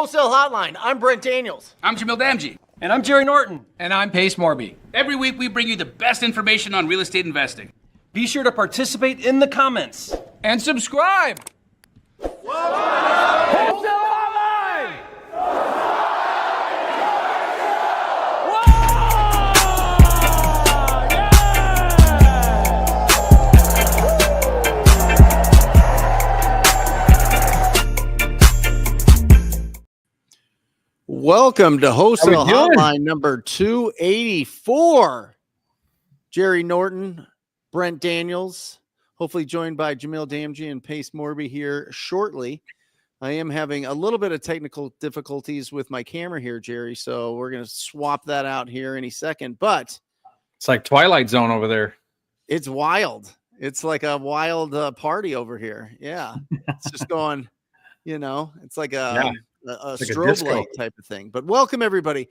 Wholesale Hotline. I'm Brent Daniels. I'm Jamil Damji. And I'm Jerry Norton. And I'm Pace Morby. Every week we bring you the best information on real estate investing. Be sure to participate in the comments. And subscribe. Wholesale Hotline! Welcome to Wholesale Hotline number 284. Jerry Norton, Brent Daniels, hopefully joined by Jamil Damji and Pace Morby here shortly. I am having a little bit of technical difficulties with my camera here, Jerry, so we're going to swap that out here any second. But it's like Twilight Zone over there. It's wild. It's like a wild party over here. Yeah. It's just going, it's like a strobe light type of thing. But welcome everybody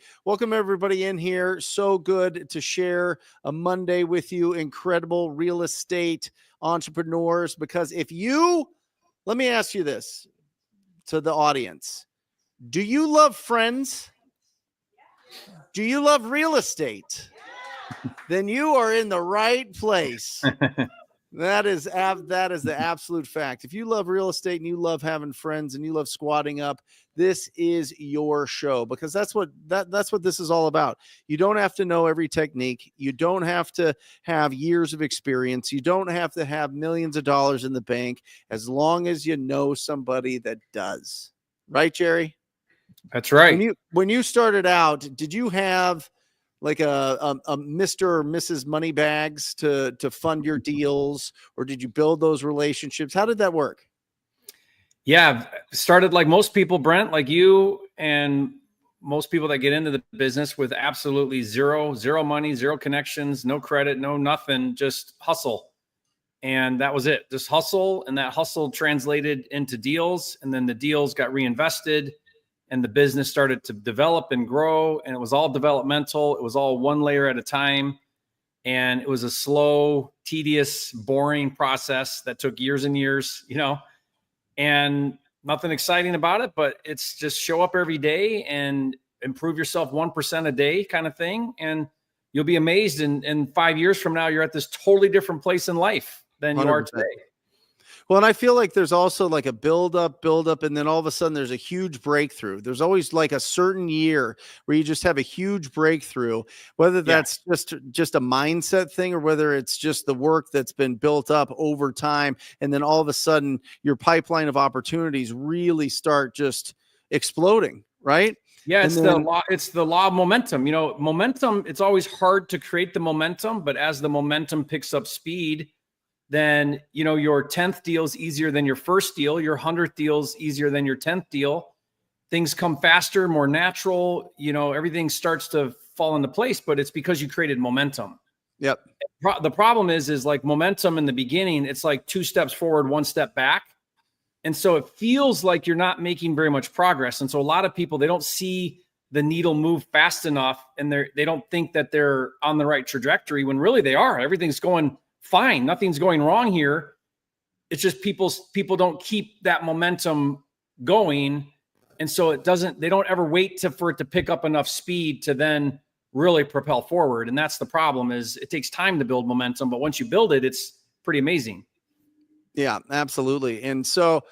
in here. So good to share a Monday with you, incredible real estate entrepreneurs. Because let me ask you this to the audience: do you love friends? Do you love real estate? Then you are in the right place. That is the absolute fact. If you love real estate and you love having friends and you love squatting up, this is your show, because that's what this is all about. You don't have to know every technique. You don't have to have years of experience. You don't have to have millions of dollars in the bank, as long as you know somebody that does. Right, Jerry? That's right. When you started out, did you have like a Mr. or Mrs. Moneybags to fund your deals, or did you build those relationships? How did that work? Yeah, started like most people, Brent, like you and most people that get into the business with absolutely zero money, zero connections, no credit, no nothing, just hustle. And that was it, just hustle. And that hustle translated into deals. And then the deals got reinvested. And the business started to develop and grow, and it was all developmental. It was all one layer at a time. And it was a slow, tedious, boring process that took years and years, and nothing exciting about it, but it's just show up every day and improve yourself 1% a day kind of thing. And you'll be amazed. In 5 years from now, you're at this totally different place in life than 100%. You are today. Well, and I feel like there's also like a build up, and then all of a sudden there's a huge breakthrough. There's always like a certain year where you just have a huge breakthrough, whether that's just a mindset thing or whether it's just the work that's been built up over time. And then all of a sudden your pipeline of opportunities really start just exploding, right? Yeah, it's the law of momentum. Momentum, it's always hard to create the momentum, but as the momentum picks up speed, then, your 10th deal is easier than your first deal. Your 100th deal is easier than your 10th deal. Things come faster, more natural. Everything starts to fall into place, but it's because you created momentum. Yep. The problem is like momentum in the beginning, it's like 2 steps forward, 1 step back. And so it feels like you're not making very much progress. And so a lot of people, they don't see the needle move fast enough, and they don't think that they're on the right trajectory when really they are. Everything's going fine. Nothing's going wrong here. It's just people don't keep that momentum going. And so they don't ever wait for it to pick up enough speed to then really propel forward. And that's the problem, is it takes time to build momentum, but once you build it, it's pretty amazing. Yeah, absolutely. And so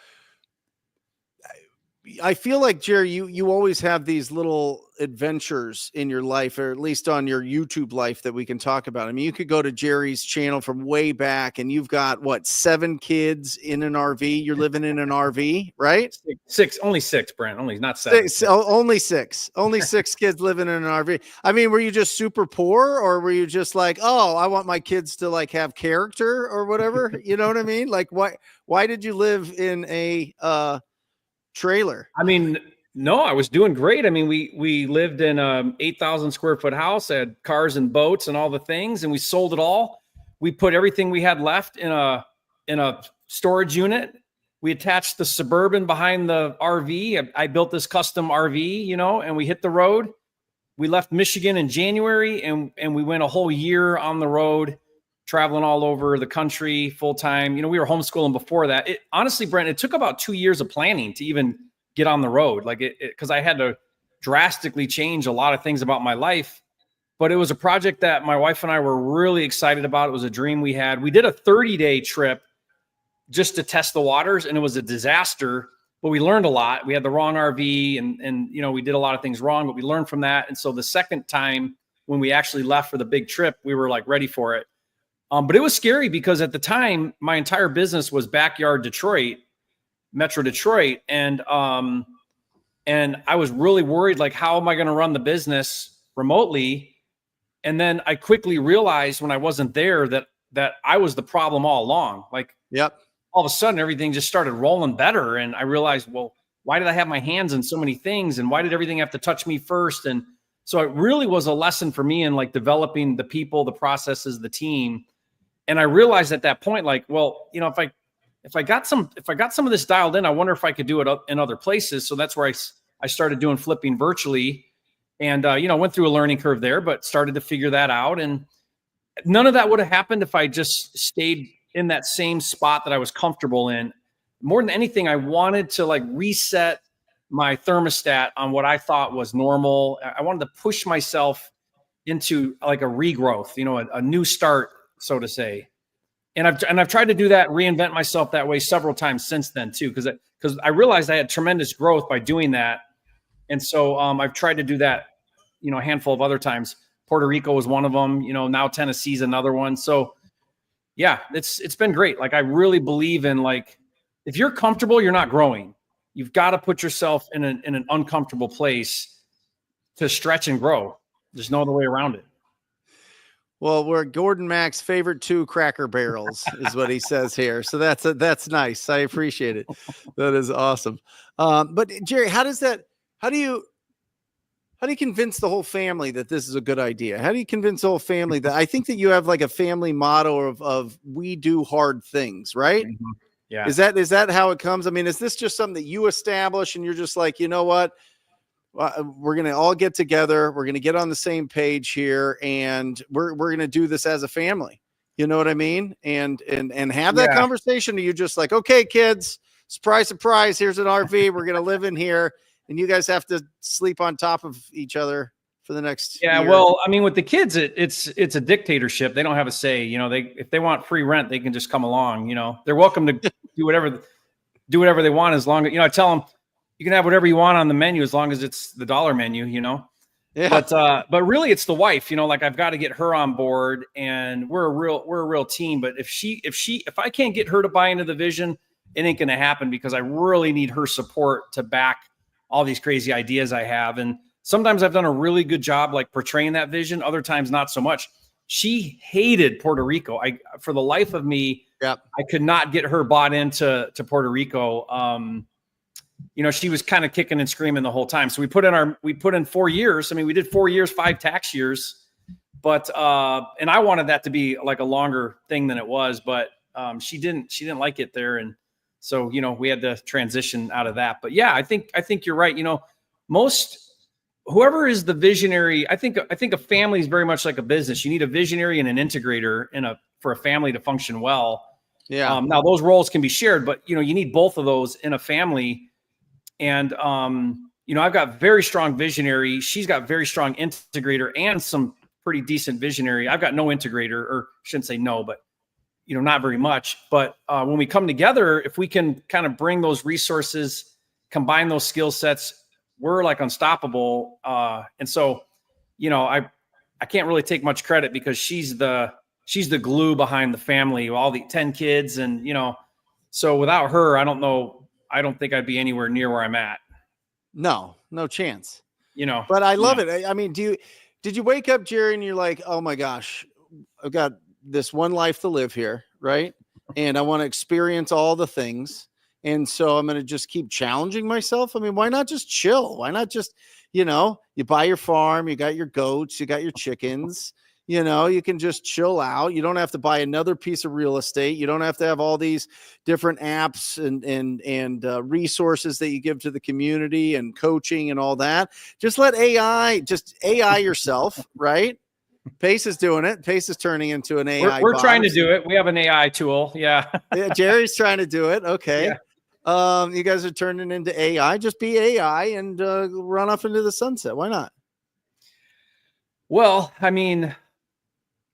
I feel like, Jerry, you always have these little adventures in your life, or at least on your YouTube life, that we can talk about. I mean, you could go to Jerry's channel from way back, and you've got 7 kids in an RV. You're living in an RV, right? Only 6, Brent. Only not 7. Only 6. Only 6 kids living in an RV. I mean, were you just super poor, or were you just like, oh, I want my kids to like have character or whatever? You know what I mean? Like, why did you live in a trailer? I mean, no, I was doing great. I mean, we lived in a 8,000 square foot house, had cars and boats and all the things, and we sold it all. We put everything we had left in a storage unit. We attached the Suburban behind the RV. I built this custom RV, and we hit the road. We left Michigan in January, and we went a whole year on the road, traveling all over the country full time. We were homeschooling before that. Honestly, Brent, it took about 2 years of planning to even get on the road. Like because I had to drastically change a lot of things about my life. But it was a project that my wife and I were really excited about. It was a dream we had. We did a 30-day trip just to test the waters, and it was a disaster, but we learned a lot. We had the wrong RV and we did a lot of things wrong, but we learned from that. And so the second time when we actually left for the big trip, we were like ready for it. But it was scary because at the time my entire business was backyard Detroit, Metro Detroit. And I was really worried, like, how am I going to run the business remotely? And then I quickly realized when I wasn't there that I was the problem all along. Like, yep. All of a sudden everything just started rolling better. And I realized, well, why did I have my hands in so many things? And why did everything have to touch me first? And so it really was a lesson for me in like developing the people, the processes, the team. And I realized at that point, like, well, if I got some of this dialed in, I wonder if I could do it in other places. So that's where I started doing flipping virtually, and went through a learning curve there, but started to figure that out. And none of that would have happened if I just stayed in that same spot that I was comfortable in. More than anything, I wanted to like reset my thermostat on what I thought was normal. I wanted to push myself into like a regrowth, a new start, so to say. And I've tried to do that, reinvent myself that way several times since then too, because I realized I had tremendous growth by doing that. And so I've tried to do that, a handful of other times. Puerto Rico was one of them, now Tennessee's another one. So yeah, it's been great. Like, I really believe in, like, if you're comfortable, you're not growing. You've got to put yourself in an uncomfortable place to stretch and grow. There's no other way around it. Well, we're Gordon Mack's favorite 2 Cracker Barrels is what he says here. So that's nice. I appreciate it. That is awesome. But Jerry, how do you convince the whole family that this is a good idea? How do you convince the whole family that? I think that you have like a family motto of we do hard things, right? Mm-hmm. Yeah. Is that how it comes? I mean, is this just something that you establish and you're just like, you know what? We're going to all get together. We're going to get on the same page here, and we're going to do this as a family. You know what I mean? And have that conversation. Or you just like, okay, kids, surprise, surprise. Here's an RV. We're going to live in here, and you guys have to sleep on top of each other for the next year. Well, I mean, with the kids, it's a dictatorship. They don't have a say. If they want free rent, they can just come along. They're welcome to do whatever they want, as long as, I tell them, you can have whatever you want on the menu as long as it's the dollar menu, Yeah. But really it's the wife, like, I've got to get her on board, and we're a real team. But if I can't get her to buy into the vision, it ain't going to happen, because I really need her support to back all these crazy ideas I have. And sometimes I've done a really good job, like, portraying that vision. Other times, not so much. She hated Puerto Rico. For the life of me, I could not get her bought into Puerto Rico. She was kind of kicking and screaming the whole time. So we put in 4 years. I mean, we did 4 years, 5 tax years, but, and I wanted that to be like a longer thing than it was, but, she didn't like it there. And so, we had to transition out of that. But yeah, I think you're right. Whoever is the visionary, I think a family is very much like a business. You need a visionary and an integrator for a family to function well. Yeah. Now those roles can be shared, but you need both of those in a family. And, I've got very strong visionary. She's got very strong integrator and some pretty decent visionary. I've got no integrator, or shouldn't say no, but, not very much. But when we come together, if we can kind of bring those resources, combine those skill sets, we're like unstoppable. And so, I can't really take much credit, because she's the glue behind the family, all the 10 kids. And, so without her, I don't think I'd be anywhere near where I'm at. No chance. But I love it. I mean, did you wake up, Jerry, and you're like, oh my gosh, I've got this one life to live here, right? And I want to experience all the things. And so I'm going to just keep challenging myself. I mean, why not just chill? Why not just, you buy your farm, you got your goats, you got your chickens, you can just chill out. You don't have to buy another piece of real estate. You don't have to have all these different apps and resources that you give to the community and coaching and all that. Just let AI yourself, right? Pace is doing it. Pace is turning into an AI. We're trying to do it. We have an AI tool. Yeah. Yeah, Jerry's trying to do it. Okay. You guys are turning into AI. Just be AI and run off into the sunset. Why not? Well, I mean,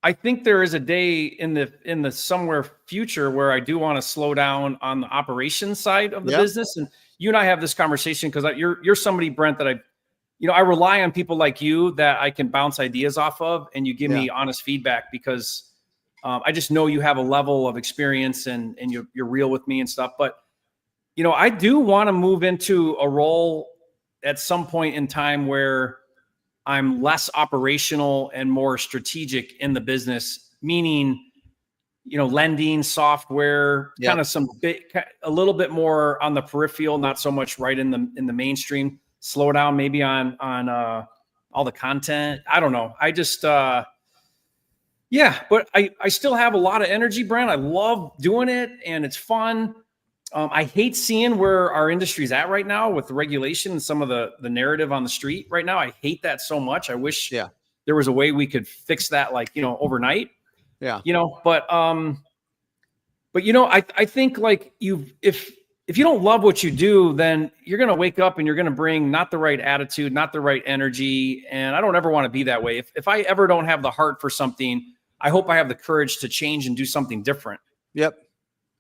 I think there is a day in the somewhere future where I do want to slow down on the operations side of the business. And you and I have this conversation because you're somebody, Brent, that I rely on people like you that I can bounce ideas off of, and you give me honest feedback because I just know you have a level of experience and you're real with me and stuff. But I do want to move into a role at some point in time where I'm less operational and more strategic in the business, meaning, lending, software, kind of a little bit more on the peripheral, not so much right in the mainstream. Slow down maybe on all the content. I don't know. I just, but I still have a lot of energy, Brent. I love doing it and it's fun. I hate seeing where our industry's at right now with the regulation and some of the narrative on the street right now. I hate that so much. I wish there was a way we could fix that, like, overnight. Yeah. But I think like if you don't love what you do, then you're going to wake up and you're going to bring not the right attitude, not the right energy. And I don't ever want to be that way. If I ever don't have the heart for something, I hope I have the courage to change and do something different. Yep.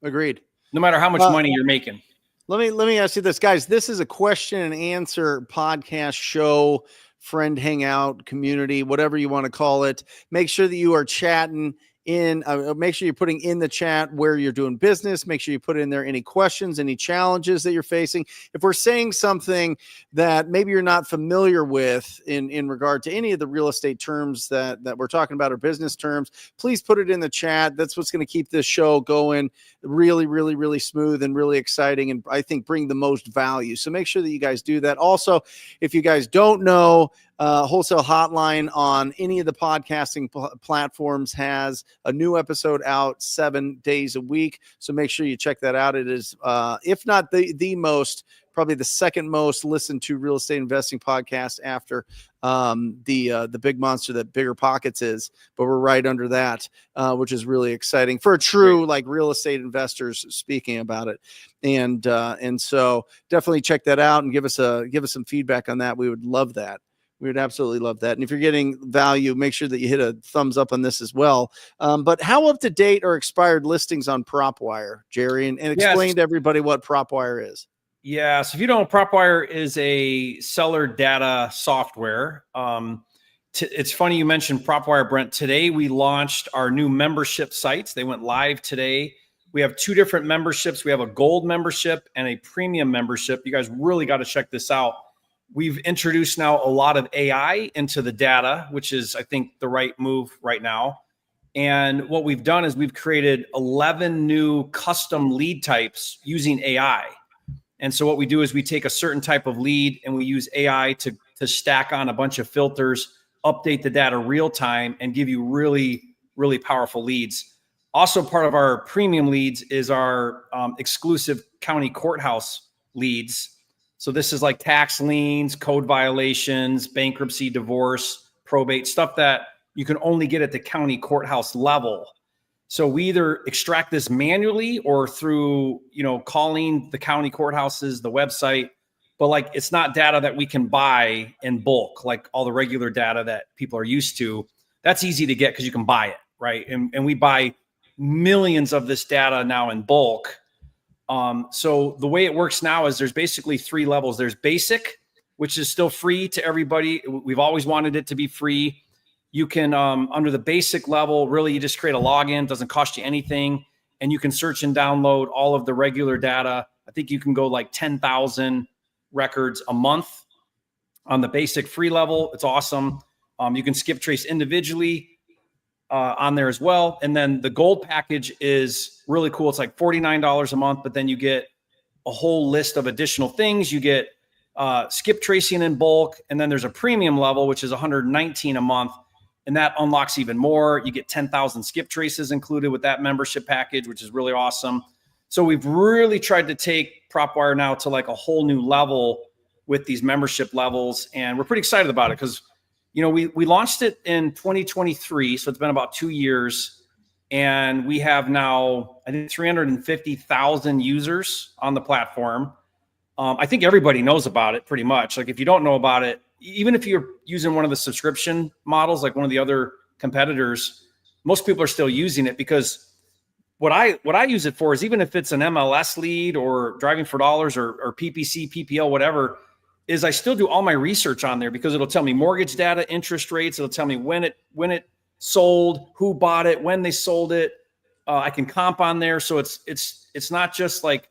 Agreed. No matter how much money you're making. Let me ask you this, guys. This is a question and answer podcast show, friend hangout, community, whatever you want to call it. Make sure that you are chatting in. Make sure you're putting in the chat where you're doing business. Make sure you put in there any questions, any challenges that you're facing. If we're saying something that maybe you're not familiar with in regard to any of the real estate terms that we're talking about, or business terms, please put it in the chat. That's what's going to keep this show going really, really, really smooth and really exciting, and I think bring the most value. So make sure that you guys do that. Also, if you guys don't know, Wholesale Hotline on any of the podcasting platforms has a new episode out 7 days a week. So make sure you check that out. It is, if not the most, probably the second most listened to real estate investing podcast after the big monster that Bigger Pockets is, but we're right under that, which is really exciting for a true like real estate investors speaking about it. And so definitely check that out and give us some feedback on that. We would love that. We would absolutely love that. And if you're getting value, make sure that you hit a thumbs up on this as well. But how up to date are expired listings on PropWire, Jerry? And explain to everybody what PropWire is. Yeah. So if you don't know, PropWire is a seller data software. It's funny you mentioned PropWire, Brent. Today we launched our new membership sites. They went live today. We have 2 different memberships. We have a gold membership and a premium membership. You guys really got to check this out. We've introduced now a lot of AI into the data, which is, I think, the right move right now. And what we've done is we've created 11 new custom lead types using AI. And so what we do is we take a certain type of lead and we use AI to stack on a bunch of filters, update the data real time, and give you really, really powerful leads. Also, part of our premium leads is our exclusive county courthouse leads. So this is like tax liens, code violations, bankruptcy, divorce, probate, stuff that you can only get at the county courthouse level. So we either extract this manually or through, calling the county courthouses, the website, but like it's not data that we can buy in bulk, like all the regular data that people are used to. That's easy to get because you can buy it, right? And we buy millions of this data now in bulk. So the way it works now is there's basically 3 levels. There's basic, which is still free to everybody. We've always wanted it to be free. You can, under the basic level, really, you just create a login, doesn't cost you anything. And you can search and download all of the regular data. I think you can go like 10,000 records a month on the basic free level. It's awesome. You can skip trace individually on there as well. And then the gold package is really cool. It's like $49 a month, but then you get a whole list of additional things. You get skip tracing in bulk. And then there's a premium level, which is $119 a month. And that unlocks even more. You get 10,000 skip traces included with that membership package, which is really awesome. So we've really tried to take PropWire now to like a whole new level with these membership levels. And we're pretty excited about it because we launched it in 2023, so it's been about 2 years, And we have now, I think, 350,000 users on the platform. I think everybody knows about it pretty much. Like if you don't know about it, even if you're using one of the subscription models, like one of the other competitors, most people are still using it, because what I use it for is, even if it's an MLS lead or driving for dollars or PPC, PPL, whatever, is I still do all my research on there, because it'll tell me mortgage data, interest rates. It'll tell me when it sold, who bought it, when they sold it. I can comp on there. So it's not just like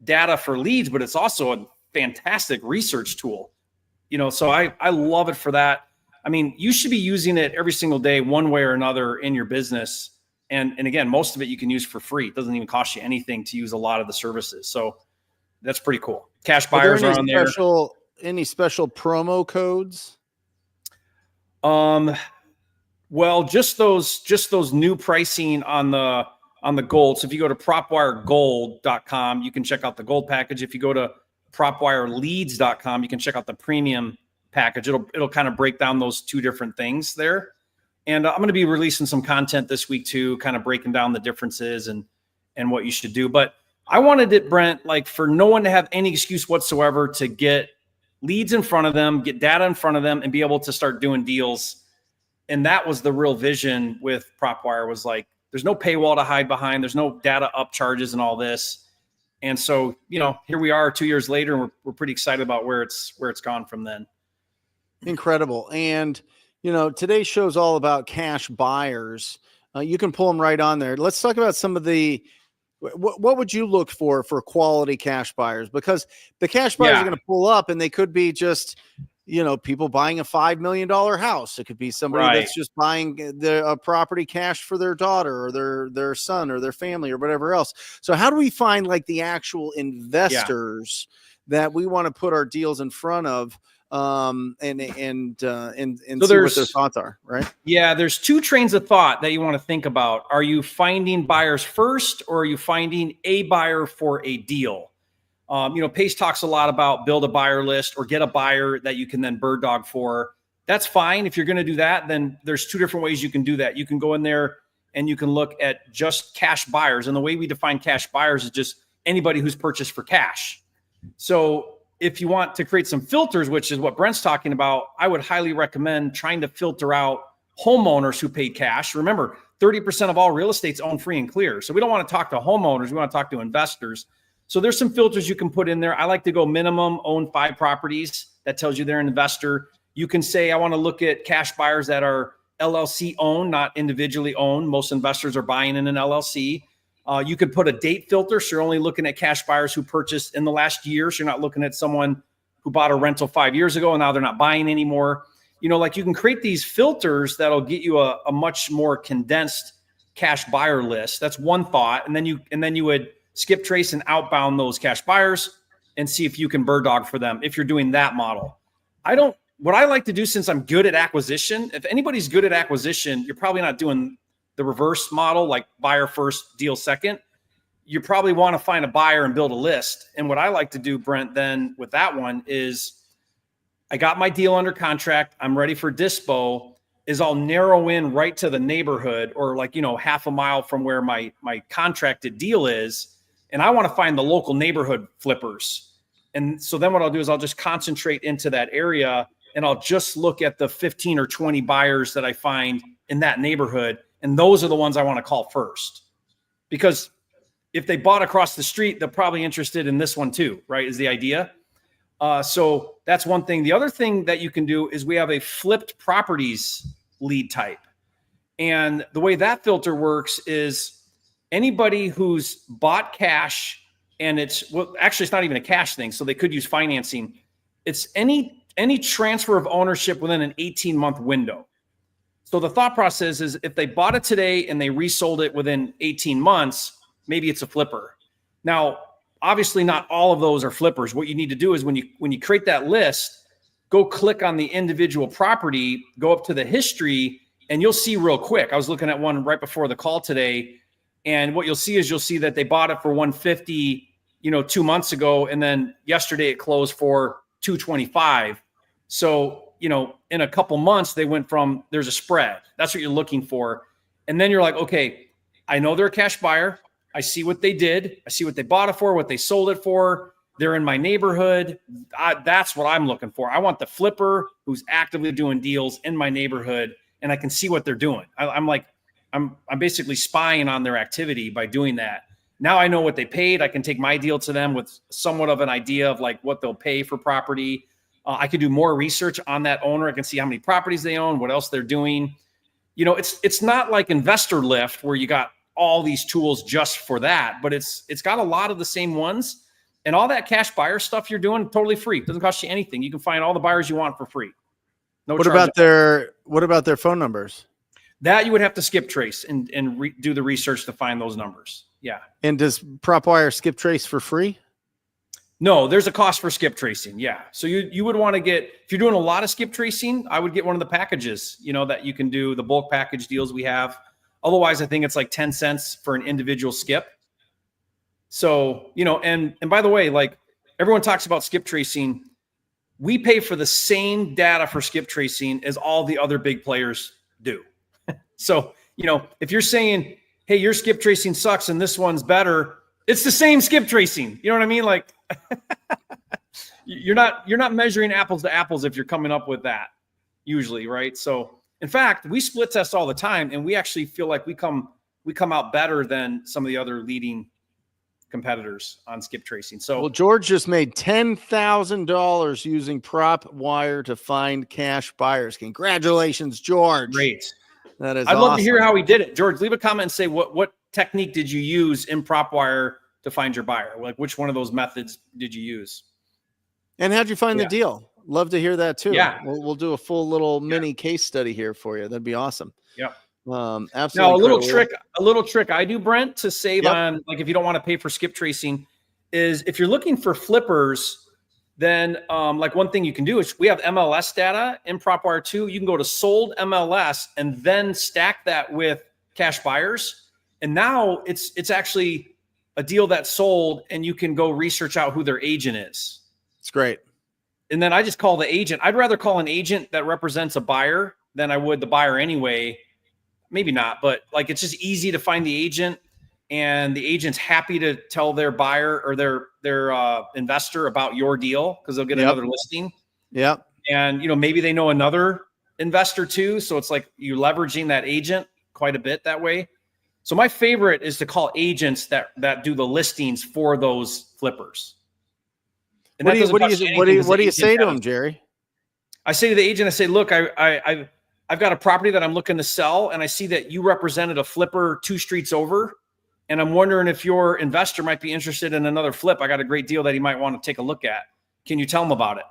data for leads, but it's also a fantastic research tool. So I love it for that. I mean, you should be using it every single day, one way or another, in your business. And again, most of it you can use for free. It doesn't even cost you anything to use a lot of the services. So that's pretty cool. Cash buyers are on there. Any special promo codes? Well, just those new pricing on the gold. So if you go to propwiregold.com, you can check out the gold package. If you go to propwireleads.com, you can check out the premium package. It'll kind of break down those two different things there. And I'm going to be releasing some content this week too, kind of breaking down the differences and what you should do. But I wanted it, Brent, like for no one to have any excuse whatsoever to get leads in front of them, get data in front of them, and be able to start doing deals. And that was the real vision with PropWire, was like, there's no paywall to hide behind. There's no data up charges and all this. And so, here we are 2 years later, and we're pretty excited about where it's gone from then. Incredible. And, today's show is all about cash buyers. You can pull them right on there. Let's talk about some of what would you look for quality cash buyers? Because the cash buyers are going to pull up, and they could be just, people buying a $5 million house. It could be somebody that's just buying a property cash for their daughter or their son or their family or whatever else. So how do we find like the actual investors that we want to put our deals in front of? And see what their thoughts are, right? Yeah, there's two trains of thought that you want to think about. Are you finding buyers first, or are you finding a buyer for a deal? Pace talks a lot about build a buyer list or get a buyer that you can then bird dog for. That's fine. If you're going to do that, then there's two different ways you can do that. You can go in there and you can look at just cash buyers. And the way we define cash buyers is just anybody who's purchased for cash. So if you want to create some filters, which is what Brent's talking about, I would highly recommend trying to filter out homeowners who paid cash. Remember, 30% of all real estate's owned free and clear. So we don't want to talk to homeowners. We want to talk to investors. So there's some filters you can put in there. I like to go minimum own 5 properties. That tells you they're an investor. You can say, I want to look at cash buyers that are LLC owned, not individually owned. Most investors are buying in an LLC. You could put a date filter. So you're only looking at cash buyers who purchased in the last year. So you're not looking at someone who bought a rental 5 years ago and now they're not buying anymore. Like you can create these filters that'll get you a much more condensed cash buyer list. That's one thought. And then you would skip trace and outbound those cash buyers and see if you can bird dog for them if you're doing that model. What I like to do, since I'm good at acquisition, if anybody's good at acquisition, you're probably not doing the reverse model, like buyer first, deal second. You probably want to find a buyer and build a list. And what I like to do, Brent, then with that one is I got my deal under contract. I'm ready for dispo. I'll narrow in right to the neighborhood, or like, half a mile from where my contracted deal is. And I want to find the local neighborhood flippers. And so then what I'll do is I'll just concentrate into that area, and I'll just look at the 15 or 20 buyers that I find in that neighborhood. And those are the ones I want to call first, because if they bought across the street, they're probably interested in this one too, right? Is the idea. So that's one thing. The other thing that you can do is we have a flipped properties lead type. And the way that filter works is anybody who's bought cash, and it's not even a cash thing. So they could use financing. It's any transfer of ownership within an 18-month window. So the thought process is if they bought it today and they resold it within 18 months, maybe it's a flipper. Now, obviously not all of those are flippers. What you need to do is when you create that list, go click on the individual property, go up to the history, and you'll see real quick. I was looking at one right before the call today, and what you'll see that they bought it for $150, 2 months ago, and then yesterday it closed for $225. So, in a couple months, they went from, there's a spread. That's what you're looking for. And then you're like, okay, I know they're a cash buyer. I see what they did. I see what they bought it for, what they sold it for. They're in my neighborhood. That's what I'm looking for. I want the flipper who's actively doing deals in my neighborhood, and I can see what they're doing. I'm basically spying on their activity by doing that. Now I know what they paid. I can take my deal to them with somewhat of an idea of like what they'll pay for property. I can do more research on that owner. I can see how many properties they own, what else they're doing. You know, it's not like Investor Lift where you got all these tools just for that, but it's got a lot of the same ones, and all that cash buyer stuff you're doing totally free. It doesn't cost you anything. You can find all the buyers you want for free. No. What about their phone numbers? That you would have to skip trace and do the research to find those numbers. Yeah. And does PropWire skip trace for free? No, there's a cost for skip tracing. Yeah. So you would want to get, if you're doing a lot of skip tracing, I would get one of the packages, you know, that you can do, the bulk package deals we have. Otherwise, I think it's like 10 cents for an individual skip. So, you know, and by the way, like everyone talks about skip tracing, we pay for the same data for skip tracing as all the other big players do. So, you know, if you're saying, hey, your skip tracing sucks and this one's better, it's the same skip tracing. You know what I mean? Like you're not measuring apples to apples if you're coming up with that usually, right? So in fact, we split test all the time, and we actually feel like we come out better than some of the other leading competitors on skip tracing. So, well, George just made $10,000 using PropWire to find cash buyers. Congratulations, George! Great. That is. I'd love awesome. to hear how he did it. George, leave a comment and say what technique did you use in PropWire to find your buyer? Like, which one of those methods did you use? And how'd you find the deal? Love to hear that too. Yeah. We'll do a full little mini case study here for you. That'd be awesome. Yeah. Absolutely. Now, a little trick I do, Brent, to save on, like, if you don't want to pay for skip tracing, is if you're looking for flippers, then like one thing you can do is we have MLS data in PropWire 2. You can go to sold MLS and then stack that with cash buyers. And now it's actually a deal that's sold, and you can go research out who their agent is. It's great. And then I just call the agent. I'd rather call an agent that represents a buyer than I would the buyer anyway. Maybe not, but like it's just easy to find the agent, and the agent's happy to tell their buyer or their investor about your deal because they'll get another listing. Yep. And, you know, maybe they know another investor too. So it's like you're leveraging that agent quite a bit that way. So my favorite is to call agents that do the listings for those flippers. And what do you say to them, Jerry? I say to the agent, I say, look, I've got a property that I'm looking to sell, and I see that you represented a flipper 2 streets over, and I'm wondering if your investor might be interested in another flip. I got a great deal that he might want to take a look at. Can you tell him about it?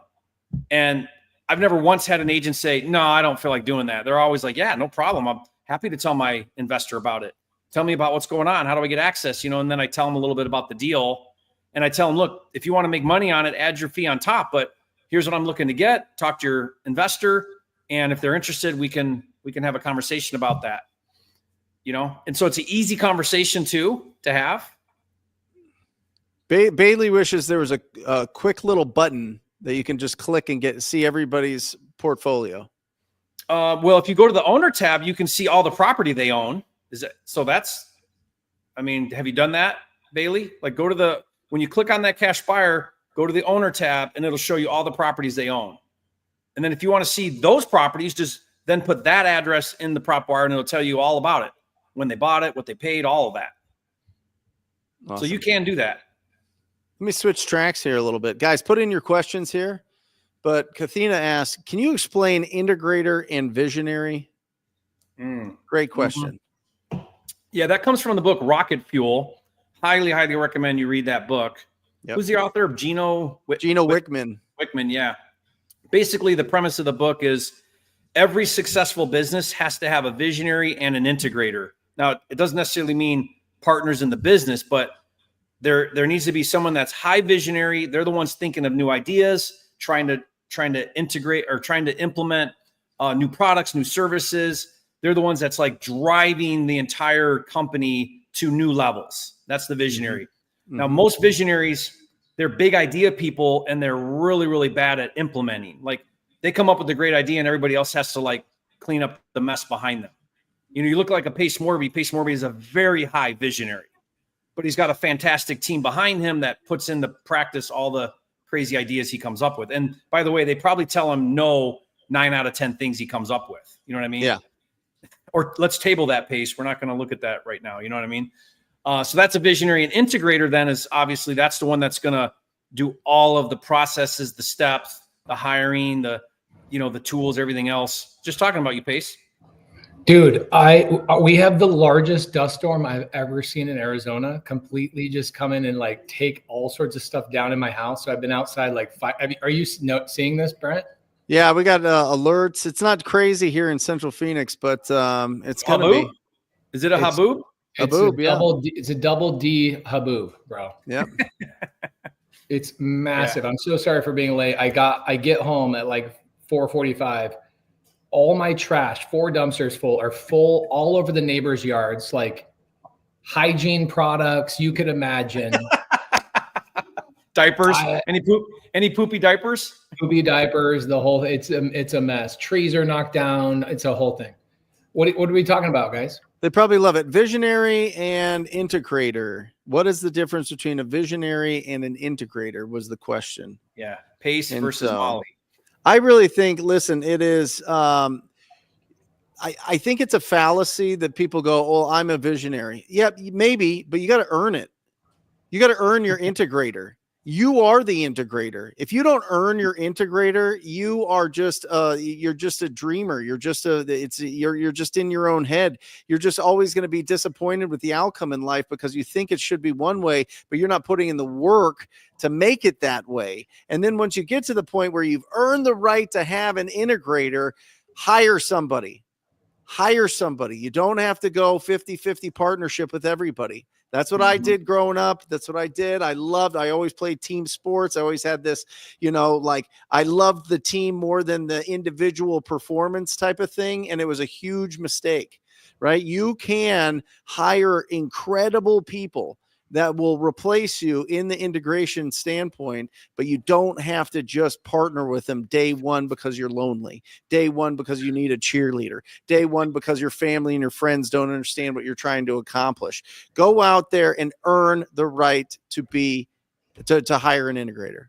And I've never once had an agent say, no, I don't feel like doing that. They're always like, yeah, no problem. I'm happy to tell my investor about it. Tell me about what's going on. How do I get access? You know, and then I tell them a little bit about the deal, and I tell them, look, if you want to make money on it, add your fee on top, but here's what I'm looking to get. Talk to your investor. And if they're interested, we can have a conversation about that, you know? And so it's an easy conversation too, to have. Bailey wishes there was a quick little button that you can just click and see everybody's portfolio. Well, if you go to the owner tab, you can see all the property they own. I mean, have you done that, Bailey? Like when you click on that cash buyer, go to the owner tab and it'll show you all the properties they own. And then if you want to see those properties, just then put that address in the PropWire and it'll tell you all about it. When they bought it, what they paid, all of that. Awesome. So you can do that. Let me switch tracks here a little bit. Guys, put in your questions here. But Kathina asks, can you explain integrator and visionary? Great question. Mm-hmm. Yeah, that comes from the book Rocket Fuel. Highly, highly recommend you read that book. Yep. Who's the author? Gino Wickman. Wickman, yeah. Basically, the premise of the book is every successful business has to have a visionary and an integrator. Now, it doesn't necessarily mean partners in the business, but there needs to be someone that's high visionary. They're the ones thinking of new ideas, trying to integrate or trying to implement new products, new services. They're the ones that's like driving the entire company to new levels. That's the visionary. Mm-hmm. Now, most visionaries, they're big idea people, and they're really, really bad at implementing. Like they come up with a great idea and everybody else has to like clean up the mess behind them. You know, you look like a Pace Morby. Pace Morby is a very high visionary, but he's got a fantastic team behind him that puts into practice all the crazy ideas he comes up with. And by the way, they probably tell him no 9 out of 10 things he comes up with. You know what I mean? Yeah. Or let's table that, Pace. We're not going to look at that right now. You know what I mean? So that's a visionary. An integrator then is obviously that's the one that's going to do all of the processes, the steps, the hiring, the tools, everything else. Just talking about you, Pace. Dude, we have the largest dust storm I've ever seen in Arizona. Completely just come in and like take all sorts of stuff down in my house. So I've been outside like are you seeing this, Brent? Yeah, we got alerts. It's not crazy here in Central Phoenix, but it's gonna be. Is it a haboob? Haboob, it's a double D haboob, bro. Yep. It's massive. Yeah. I'm so sorry for being late. I get home at like 4:45. All my trash, 4 dumpsters are full all over the neighbors' yards, like hygiene products you could imagine. Diapers? Any poopy diapers? Poopy diapers, the whole it's a mess. Trees are knocked down. It's a whole thing. What are we talking about, guys? They probably love it. Visionary and integrator. What is the difference between a visionary and an integrator was the question. Yeah. Pace versus Molly. I really think, listen, it is, I think it's a fallacy that people go, oh, I'm a visionary. Yeah, maybe, but you got to earn it. You got to earn your integrator. You are the integrator. If you don't earn your integrator, you are just you're just a dreamer. You're just you're just in your own head. You're just always going to be disappointed with the outcome in life because you think it should be one way, but you're not putting in the work to make it that way. And then once you get to the point where you've earned the right to have an integrator, hire somebody. You don't have to go 50-50 partnership with everybody. That's what I did growing up. That's what I did. I always played team sports. I always had this, like I loved the team more than the individual performance type of thing. And it was a huge mistake, right? You can hire incredible people that will replace you in the integration standpoint, but you don't have to just partner with them day one because you're lonely, day one because you need a cheerleader, day one because your family and your friends don't understand what you're trying to accomplish. Go out there and earn the right to hire an integrator.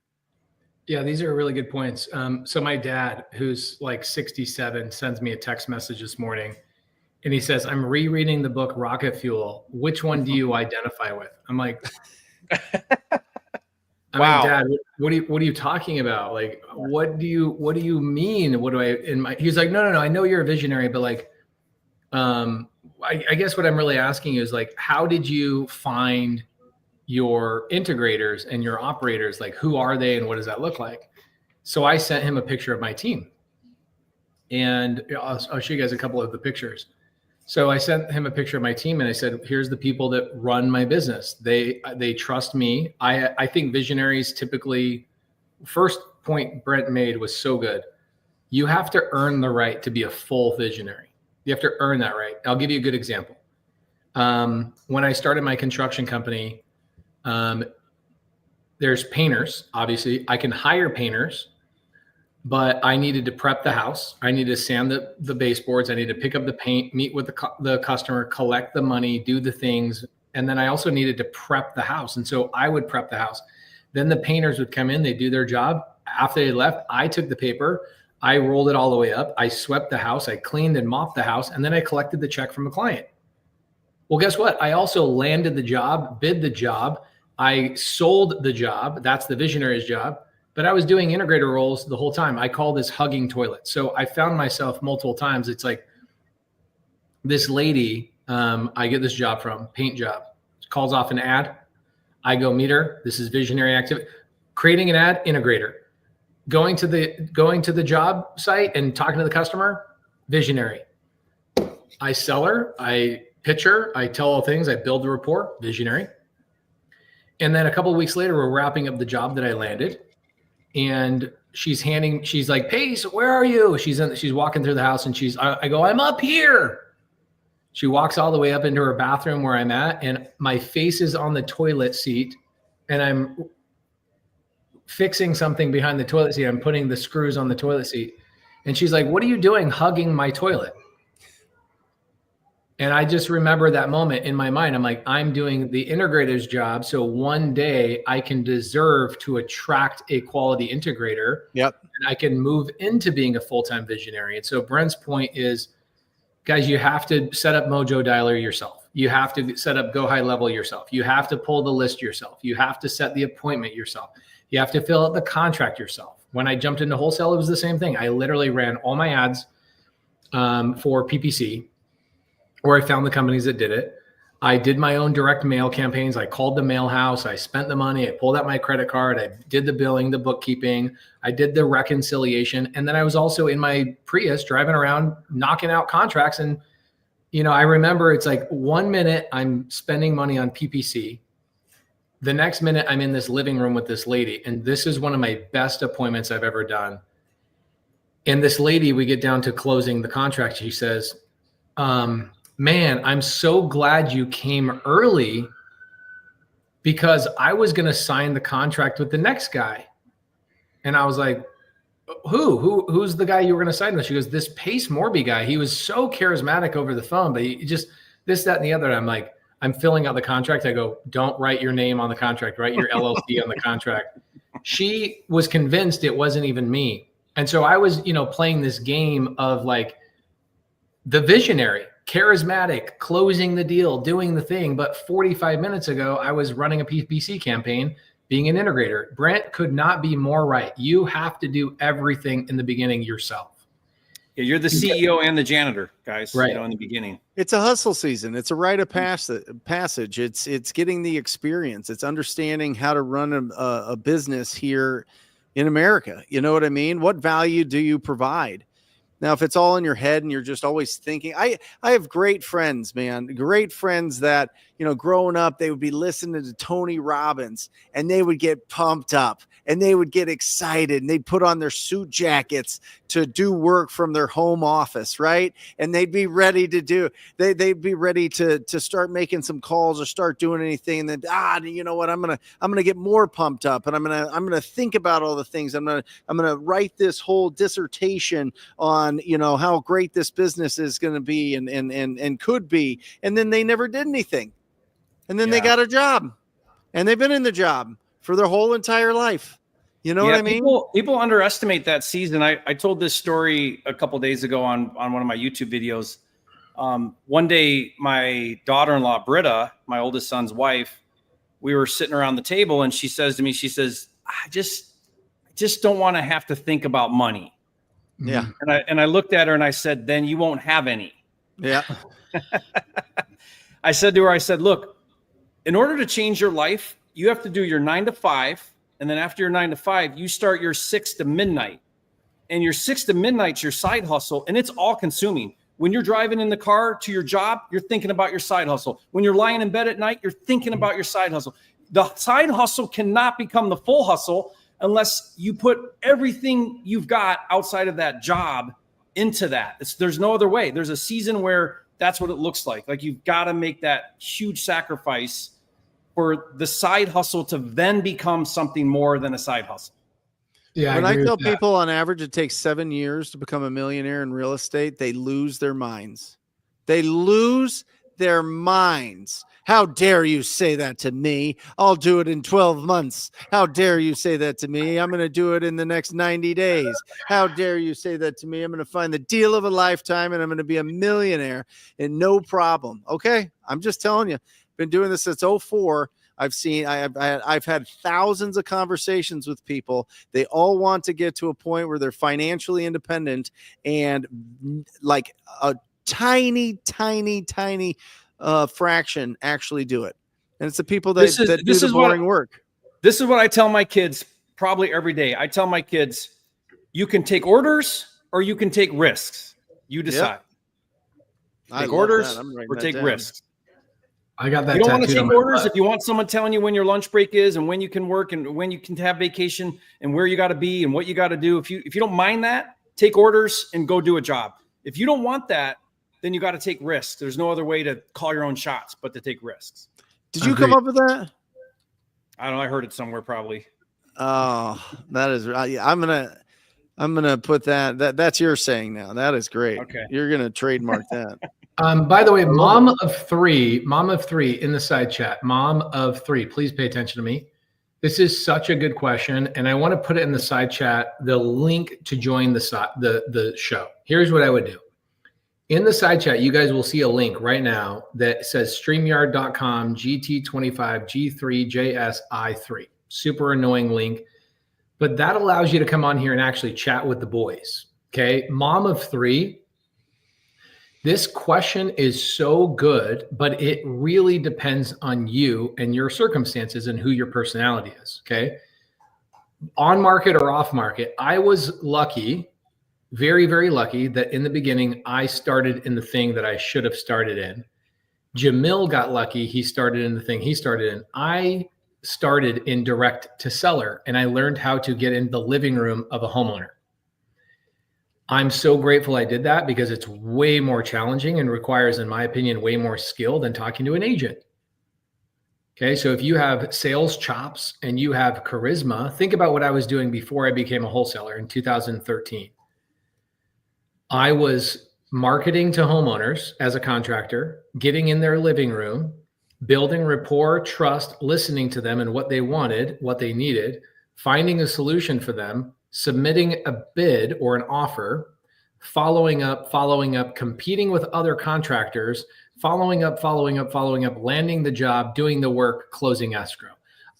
Yeah, these are really good points. So my dad, who's like 67, sends me a text message this morning. And he says, I'm rereading the book Rocket Fuel. Which one do you identify with? I'm like, wow. Dad, what are you talking about? Like, what do you mean? What do he's like, no. I know you're a visionary, but like, I guess what I'm really asking you is like, how did you find your integrators and your operators? Like, who are they and what does that look like? So I sent him a picture of my team, and I'll show you guys a couple of the pictures. So I sent him a picture of my team and I said, here's the people that run my business. They trust me. I think visionaries typically, first point Brent made was so good. You have to earn the right to be a full visionary. You have to earn that right. I'll give you a good example. When I started my construction company, there's painters, obviously. I can hire painters, but I needed to prep the house. I needed to sand the baseboards. I needed to pick up the paint, meet with the customer, collect the money, do the things. And then I also needed to prep the house. And so I would prep the house. Then the painters would come in, they do their job. After they left, I took the paper, I rolled it all the way up. I swept the house, I cleaned and mopped the house, and then I collected the check from the client. Well, guess what? I also landed the job, bid the job. I sold the job. That's the visionary's job. But I was doing integrator roles the whole time. I call this hugging toilet. So I found myself multiple times. It's like this lady, I get this job from, paint job. She calls off an ad. I go meet her. This is visionary activity. Creating an ad, integrator. Going to the job site and talking to the customer, visionary. I sell her. I pitch her. I tell all things. I build the rapport, visionary. And then a couple of weeks later, we're wrapping up the job that I landed. And she's like, Pace, where are you? She's walking through the house and I go, I'm up here. She walks all the way up into her bathroom where I'm at. And my face is on the toilet seat and I'm fixing something behind the toilet seat. I'm putting the screws on the toilet seat. And she's like, what are you doing hugging my toilet? And I just remember that moment in my mind. I'm like, I'm doing the integrator's job. So one day I can deserve to attract a quality integrator. Yep. And I can move into being a full-time visionary. And so Brent's point is, guys, you have to set up Mojo Dialer yourself. You have to set up Go High Level yourself. You have to pull the list yourself. You have to set the appointment yourself. You have to fill out the contract yourself. When I jumped into wholesale, it was the same thing. I literally ran all my ads for PPC, or I found the companies that did it. I did my own direct mail campaigns. I called the mail house. I spent the money. I pulled out my credit card. I did the billing, the bookkeeping. I did the reconciliation. And then I was also in my Prius driving around, knocking out contracts. And, I remember it's like 1 minute I'm spending money on PPC. The next minute I'm in this living room with this lady. And this is one of my best appointments I've ever done. And this lady, we get down to closing the contract. She says, man, I'm so glad you came early because I was going to sign the contract with the next guy. And I was like, who's the guy you were going to sign with? She goes, this Pace Morby guy. He was so charismatic over the phone, but he just this, that, and the other. And I'm like, I'm filling out the contract. I go, don't write your name on the contract, write your LLC on the contract. She was convinced it wasn't even me. And so I was, playing this game of like the visionary, charismatic, closing the deal, doing the thing. But 45 minutes ago, I was running a PPC campaign, being an integrator. Brent could not be more right. You have to do everything in the beginning yourself. Yeah, you're the CEO and the janitor, guys, right. In the beginning. It's a hustle season. It's a rite of passage. It's getting the experience. It's understanding how to run a business here in America. You know what I mean? What value do you provide? Now, if it's all in your head and you're just always thinking, I have great friends, man, great friends that, growing up, they would be listening to Tony Robbins and they would get pumped up and they would get excited and they'd put on their suit jackets to do work from their home office. Right. And they'd be ready to they'd be ready to start making some calls or start doing anything. And then, you know what, I'm going to get more pumped up and I'm going to think about all the things. I'm going to write this whole dissertation on, how great this business is going to be and could be. And then they never did anything. And then they got a job and they've been in the job for their whole entire life. You know what I mean? People underestimate that season. I told this story a couple of days ago on one of my YouTube videos. One day, my daughter-in-law, Britta, my oldest son's wife, we were sitting around the table and she says to me, I just don't want to have to think about money. Yeah. And I looked at her and I said, then you won't have any. Yeah. I said to her, look, in order to change your life, you have to do your 9 to 5. And then after your 9 to 5, you start your 6 to midnight. And your 6 to midnight's your side hustle. And it's all consuming. When you're driving in the car to your job, you're thinking about your side hustle. When you're lying in bed at night, you're thinking about your side hustle. The side hustle cannot become the full hustle unless you put everything you've got outside of that job into that. There's no other way. There's a season where that's what it looks like. Like you've got to make that huge sacrifice for the side hustle to then become something more than a side hustle. Yeah. When I tell people on average, it takes 7 years to become a millionaire in real estate, they lose their minds. They lose their minds. How dare you say that to me? I'll do it in 12 months. How dare you say that to me? I'm going to do it in the next 90 days. How dare you say that to me? I'm going to find the deal of a lifetime and I'm going to be a millionaire and no problem. Okay. I'm just telling you, been doing this since 2004. I've had thousands of conversations with people. They all want to get to a point where they're financially independent and like a tiny fraction actually do it. And it's the people that do the boring work. This is what I tell my kids probably every day. I tell my kids, you can take orders or you can take risks. You decide. Yep. Take orders or take risks. I got that. You don't want to take orders if you want someone telling you when your lunch break is and when you can work and when you can have vacation and where you got to be and what you got to do. If you don't mind that, take orders and go do a job. If you don't want that, then you got to take risks. There's no other way to call your own shots but to take risks. Did you come up with that? I don't know. I heard it somewhere probably. Oh, that is. I'm gonna put that. That's your saying now. That is great. Okay, you're gonna trademark that. By the way, mom of three in the side chat, mom of three, please pay attention to me. This is such a good question, and I want to put it in the side chat, the link to join the show. Here's what I would do. In the side chat, you guys will see a link right now that says StreamYard.com GT25G3JSI3. Super annoying link, but that allows you to come on here and actually chat with the boys. Okay, mom of three. This question is so good, but it really depends on you and your circumstances and who your personality is. Okay, on market or off market. I was lucky. Very, very lucky that in the beginning, I started in the thing that I should have started in. Jamil got lucky. He started in the thing he started in. I started in direct to seller, and I learned how to get in the living room of a homeowner. I'm so grateful I did that because it's way more challenging and requires, in my opinion, way more skill than talking to an agent. Okay, so if you have sales chops and you have charisma, think about what I was doing before I became a wholesaler in 2013. I was marketing to homeowners as a contractor, getting in their living room, building rapport, trust, listening to them and what they wanted, what they needed, finding a solution for them, submitting a bid or an offer, following up, competing with other contractors, following up, landing the job, doing the work, closing escrow.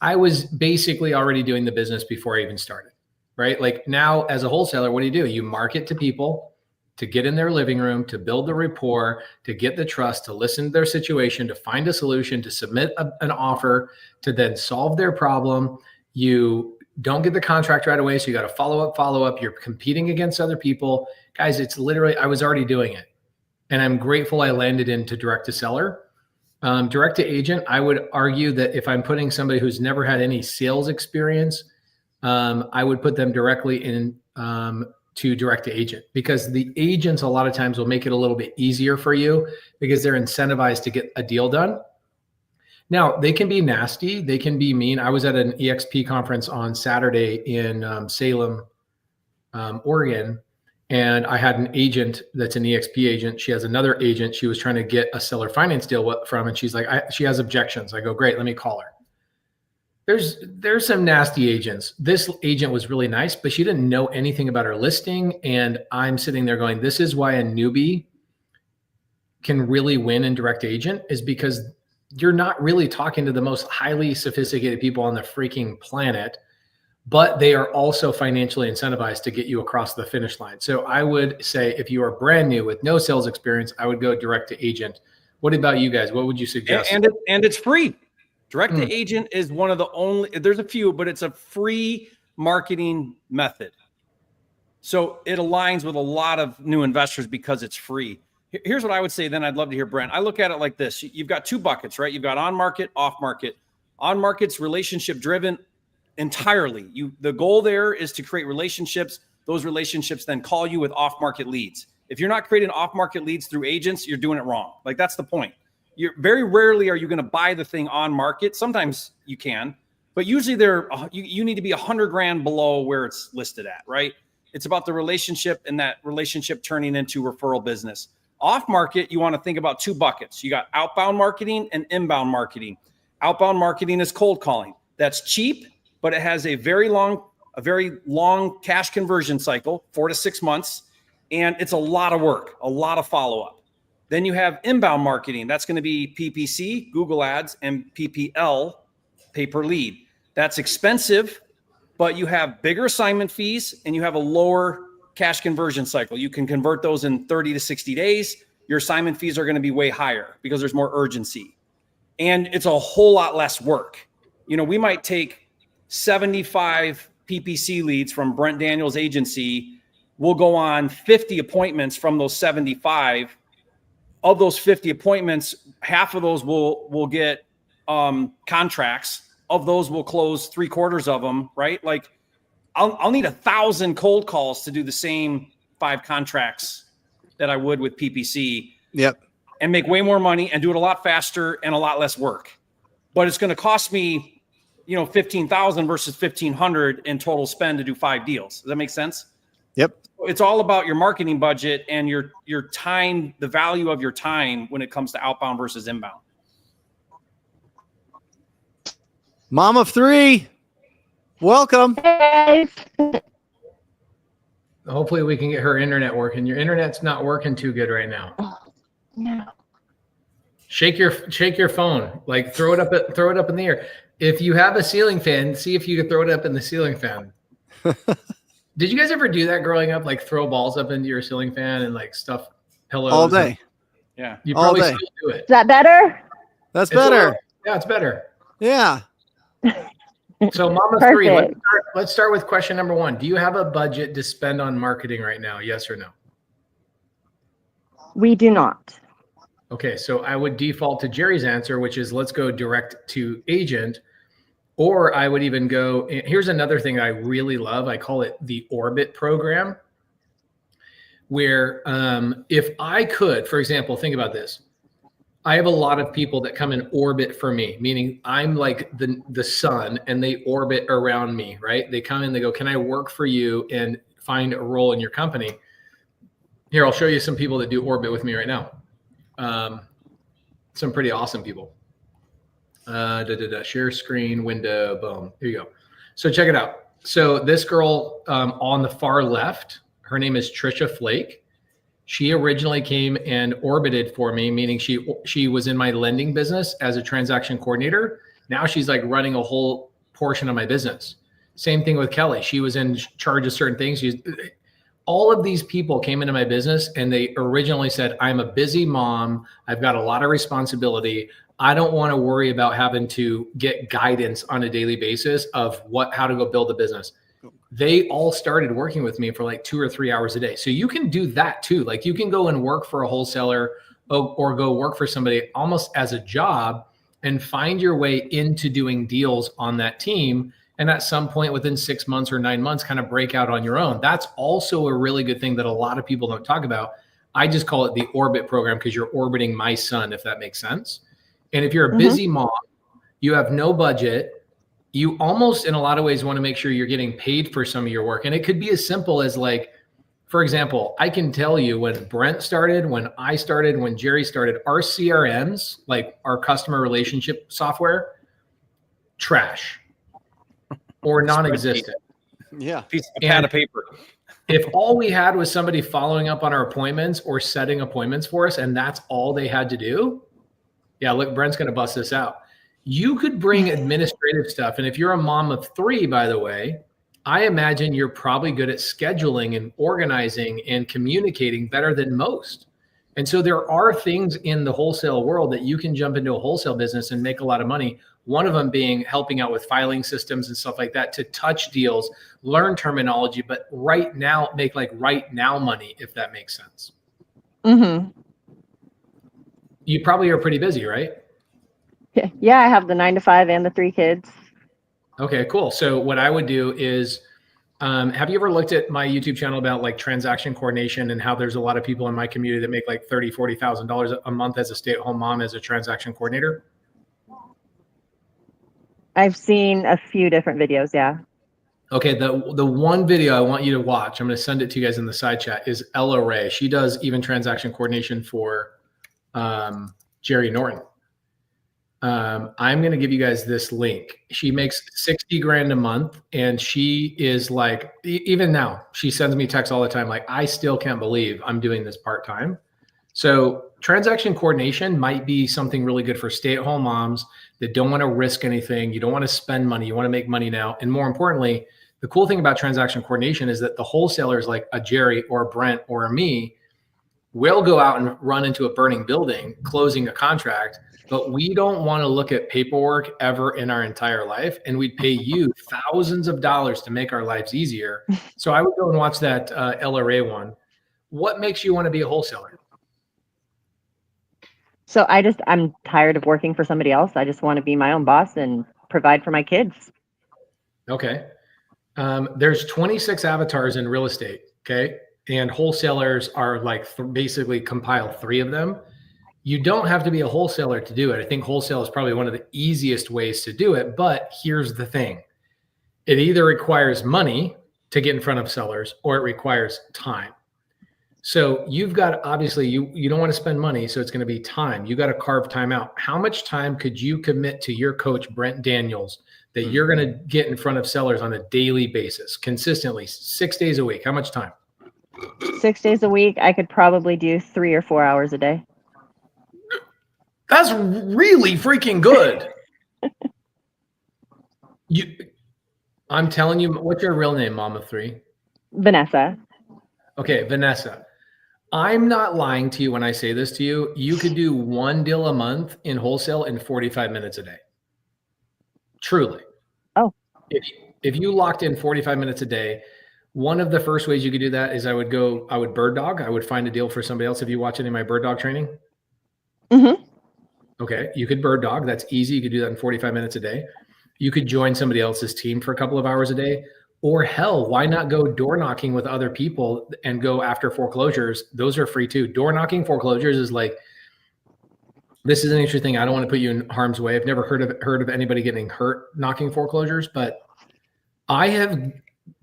I was basically already doing the business before I even started, right? Like now as a wholesaler, what do? You market to people to get in their living room, to build the rapport, to get the trust, to listen to their situation, to find a solution, to submit an offer, to then solve their problem. You don't get the contract right away, so you got to follow up. You're competing against other people. Guys, it's literally, I was already doing it. And I'm grateful I landed into direct to seller. Direct to agent, I would argue that if I'm putting somebody who's never had any sales experience, I would put them directly in to direct to agent, because the agents a lot of times will make it a little bit easier for you because they're incentivized to get a deal done. Now, they can be nasty. They can be mean. I was at an EXP conference on Saturday in Salem, Oregon, and I had an agent that's an EXP agent. She has another agent she was trying to get a seller finance deal from, and she's like, she has objections. I go, great, let me call her. There's some nasty agents. This agent was really nice, but she didn't know anything about her listing. And I'm sitting there going, this is why a newbie can really win in direct agent, is because you're not really talking to the most highly sophisticated people on the freaking planet, but they are also financially incentivized to get you across the finish line. So I would say if you are brand new with no sales experience, I would go direct to agent. What about you guys? What would you suggest? And it's free. Direct to agent is one of the only, there's a few, but it's a free marketing method. So it aligns with a lot of new investors because it's free. Here's what I would say then. I'd love to hear Brent. I look at it like this. You've got two buckets, right? You've got on market, off market. On market's relationship driven entirely. The goal there is to create relationships. Those relationships then call you with off market leads. If you're not creating off market leads through agents, you're doing it wrong. Like that's the point. You're very rarely are you going to buy the thing on market. Sometimes you can, but usually you need to be 100 grand below where it's listed at, right? It's about the relationship and that relationship turning into referral business. Off market, you want to think about two buckets. You got outbound marketing and inbound marketing. Outbound marketing is cold calling. That's cheap, but it has a very long cash conversion cycle, 4 to 6 months. And it's a lot of work, a lot of follow-up. Then you have inbound marketing. That's going to be PPC, Google Ads, and PPL, pay per lead. That's expensive, but you have bigger assignment fees and you have a lower cash conversion cycle. You can convert those in 30 to 60 days. Your assignment fees are going to be way higher because there's more urgency. And it's a whole lot less work. You know, we might take 75 PPC leads from Brent Daniels' agency. We'll go on 50 appointments from those 75. Of those 50 appointments, half of those will get contracts. Of those, we'll close 3/4 of them, right? Like I'll need 1,000 cold calls to do the same 5 contracts that I would with PPC. Yep. And make way more money and do it a lot faster and a lot less work. But it's going to cost me, $15,000 versus $1,500 in total spend to do 5 deals. Does that make sense? Yep. It's all about your marketing budget and your time, the value of your time when it comes to outbound versus inbound. Mom of 3, welcome. Hey. Hopefully we can get her internet working. Your internet's not working too good right now. No. Shake your phone. Like throw it up in the air. If you have a ceiling fan, see if you can throw it up in the ceiling fan. Did you guys ever do that growing up? Like throw balls up into your ceiling fan and like stuff pillows All day. Yeah. You All probably day. still do it. Is that better? That's better. Yeah, it's better. Yeah. So Mama 3, Perfect. let's start with question number 1. Do you have a budget to spend on marketing right now? Yes or no? We do not. Okay, so I would default to Jerry's answer, which is let's go direct to agent. Or I would even go, here's another thing I really love. I call it the Orbit program, where if I could, for example, think about this. I have a lot of people that come in orbit for me, meaning I'm like the sun and they orbit around me, right? They come in, they go, can I work for you and find a role in your company? Here, I'll show you some people that do orbit with me right now. Some pretty awesome people. Share screen, window, boom. Here you go. So check it out. So this girl on the far left, her name is Trisha Flake. She originally came and orbited for me, meaning she was in my lending business as a transaction coordinator. Now she's like running a whole portion of my business. Same thing with Kelly. She was in charge of certain things. All of these people came into my business and they originally said, I'm a busy mom. I've got a lot of responsibility. I don't want to worry about having to get guidance on a daily basis of how to go build a business. They all started working with me for like 2 or 3 hours a day. So you can do that too. Like you can go and work for a wholesaler or go work for somebody almost as a job and find your way into doing deals on that team. And at some point within 6 months or 9 months, kind of break out on your own. That's also a really good thing that a lot of people don't talk about. I just call it the Orbit program because you're orbiting my son, if that makes sense. And if you're a busy mom, you have no budget, you almost in a lot of ways want to make sure you're getting paid for some of your work. And it could be as simple as like, for example, I can tell you when Brent started, when I started, when Jerry started, our CRMs, like our customer relationship software, trash or non-existent. Yeah. Piece of pad of paper. If all we had was somebody following up on our appointments or setting appointments for us, and that's all they had to do. Yeah, look, Brent's going to bust this out. You could bring administrative stuff. And if you're a mom of 3, by the way, I imagine you're probably good at scheduling and organizing and communicating better than most. And so there are things in the wholesale world that you can jump into a wholesale business and make a lot of money. One of them being helping out with filing systems and stuff like that to touch deals, learn terminology, but right now make like right now money, if that makes sense. Mm-hmm. You probably are pretty busy, right? Yeah, I have the 9 to 5 and the 3 kids. Okay, cool. So what I would do is, have you ever looked at my YouTube channel about like transaction coordination and how there's a lot of people in my community that make like $30,000, $40,000 a month as a stay-at-home mom as a transaction coordinator? I've seen a few different videos. Yeah. Okay, the one video I want you to watch, I'm going to send it to you guys in the side chat, is Ella Ray. She does even transaction coordination for Jerry Norton. I'm going to give you guys this link. She makes 60 grand a month. And she is like, even now, she sends me texts all the time. Like, I still can't believe I'm doing this part-time. So transaction coordination might be something really good for stay-at-home moms that don't want to risk anything. You don't want to spend money. You want to make money now. And more importantly, the cool thing about transaction coordination is that the wholesalers like a Jerry or a Brent or a me will go out and run into a burning building, closing a contract. But we don't want to look at paperwork ever in our entire life. And we'd pay you thousands of dollars to make our lives easier. So I would go and watch that LRA one. What makes you want to be a wholesaler? So I'm tired of working for somebody else. I just want to be my own boss and provide for my kids. Okay. There's 26 avatars in real estate. Okay. And wholesalers are like basically compile 3 of them. You don't have to be a wholesaler to do it. I think wholesale is probably one of the easiest ways to do it. But here's the thing. It either requires money to get in front of sellers, or it requires time. So you've got, obviously you don't want to spend money. So it's going to be time. You got to carve time out. How much time could you commit to your coach, Brent Daniels, that you're going to get in front of sellers on a daily basis, consistently, 6 days a week? How much time? 6 days a week. I could probably do 3 or 4 hours a day. That's really freaking good. I'm telling you, what's your real name, Mom of Three? Vanessa. Okay, Vanessa. I'm not lying to you when I say this to you. You could do 1 deal a month in wholesale in 45 minutes a day. Truly. Oh. If you locked in 45 minutes a day, one of the first ways you could do that is I would bird dog. I would find a deal for somebody else. If you watch any of my bird dog training. Mm-hmm. Okay, you could bird dog. That's easy. You could do that in 45 minutes a day. You could join somebody else's team for a couple of hours a day. Or hell, why not go door knocking with other people and go after foreclosures? Those are free too. Door knocking foreclosures is like, this is an interesting thing. I don't want to put you in harm's way. I've never heard of anybody getting hurt knocking foreclosures, but I have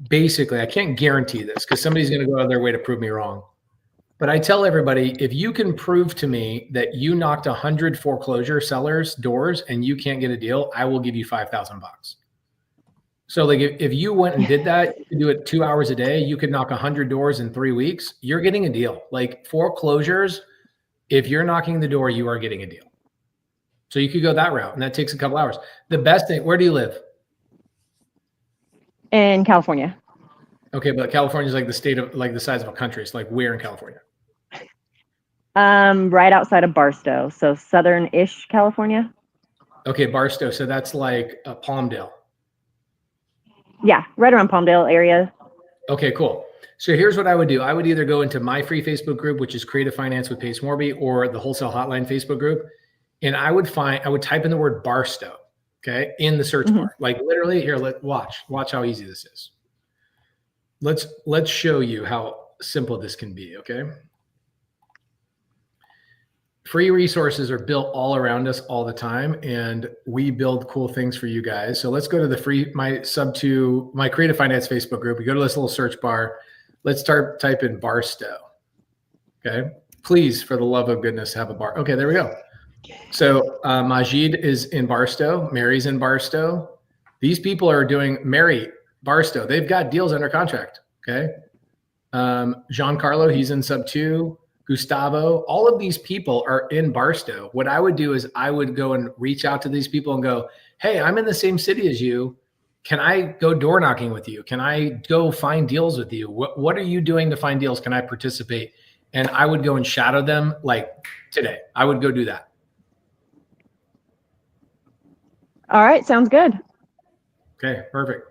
basically, I can't guarantee this because somebody's going to go out of their way to prove me wrong. But I tell everybody, if you can prove to me that you knocked 100 foreclosure sellers' doors and you can't get a deal, I will give you $5,000. So like if you went and did that, you could do it 2 hours a day, you could knock 100 doors in 3 weeks, you're getting a deal. Like foreclosures, if you're knocking the door, you are getting a deal. So you could go that route and that takes a couple hours. The best thing, where do you live? In California. Okay, but California is like the state of, like the size of a country. It's like where in California? Right outside of Barstow. So southern-ish California. Okay, Barstow. So that's like Palmdale. Yeah, right around Palmdale area. Okay, cool. So here's what I would do. I would either go into my free Facebook group, which is Creative Finance with Pace Morby, or the Wholesale Hotline Facebook group. And I would type in the word Barstow, okay, in the search bar. Like literally here, watch how easy this is. Let's show you how simple this can be, okay? Free resources are built all around us all the time, and we build cool things for you guys. So let's go to my Creative Finance Facebook group. We go to this little search bar. Let's type in Barstow. Okay. Please, for the love of goodness, have a bar. Okay, there we go. So Majid is in Barstow. Mary's in Barstow. These people are doing Mary Barstow. They've got deals under contract. Okay. Giancarlo, he's in sub 2. Gustavo, all of these people are in Barstow. What I would do is I would go and reach out to these people and go, hey, I'm in the same city as you. Can I go door knocking with you? Can I go find deals with you? What are you doing to find deals? Can I participate? And I would go and shadow them like today. I would go do that. All right. Sounds good. Okay, perfect.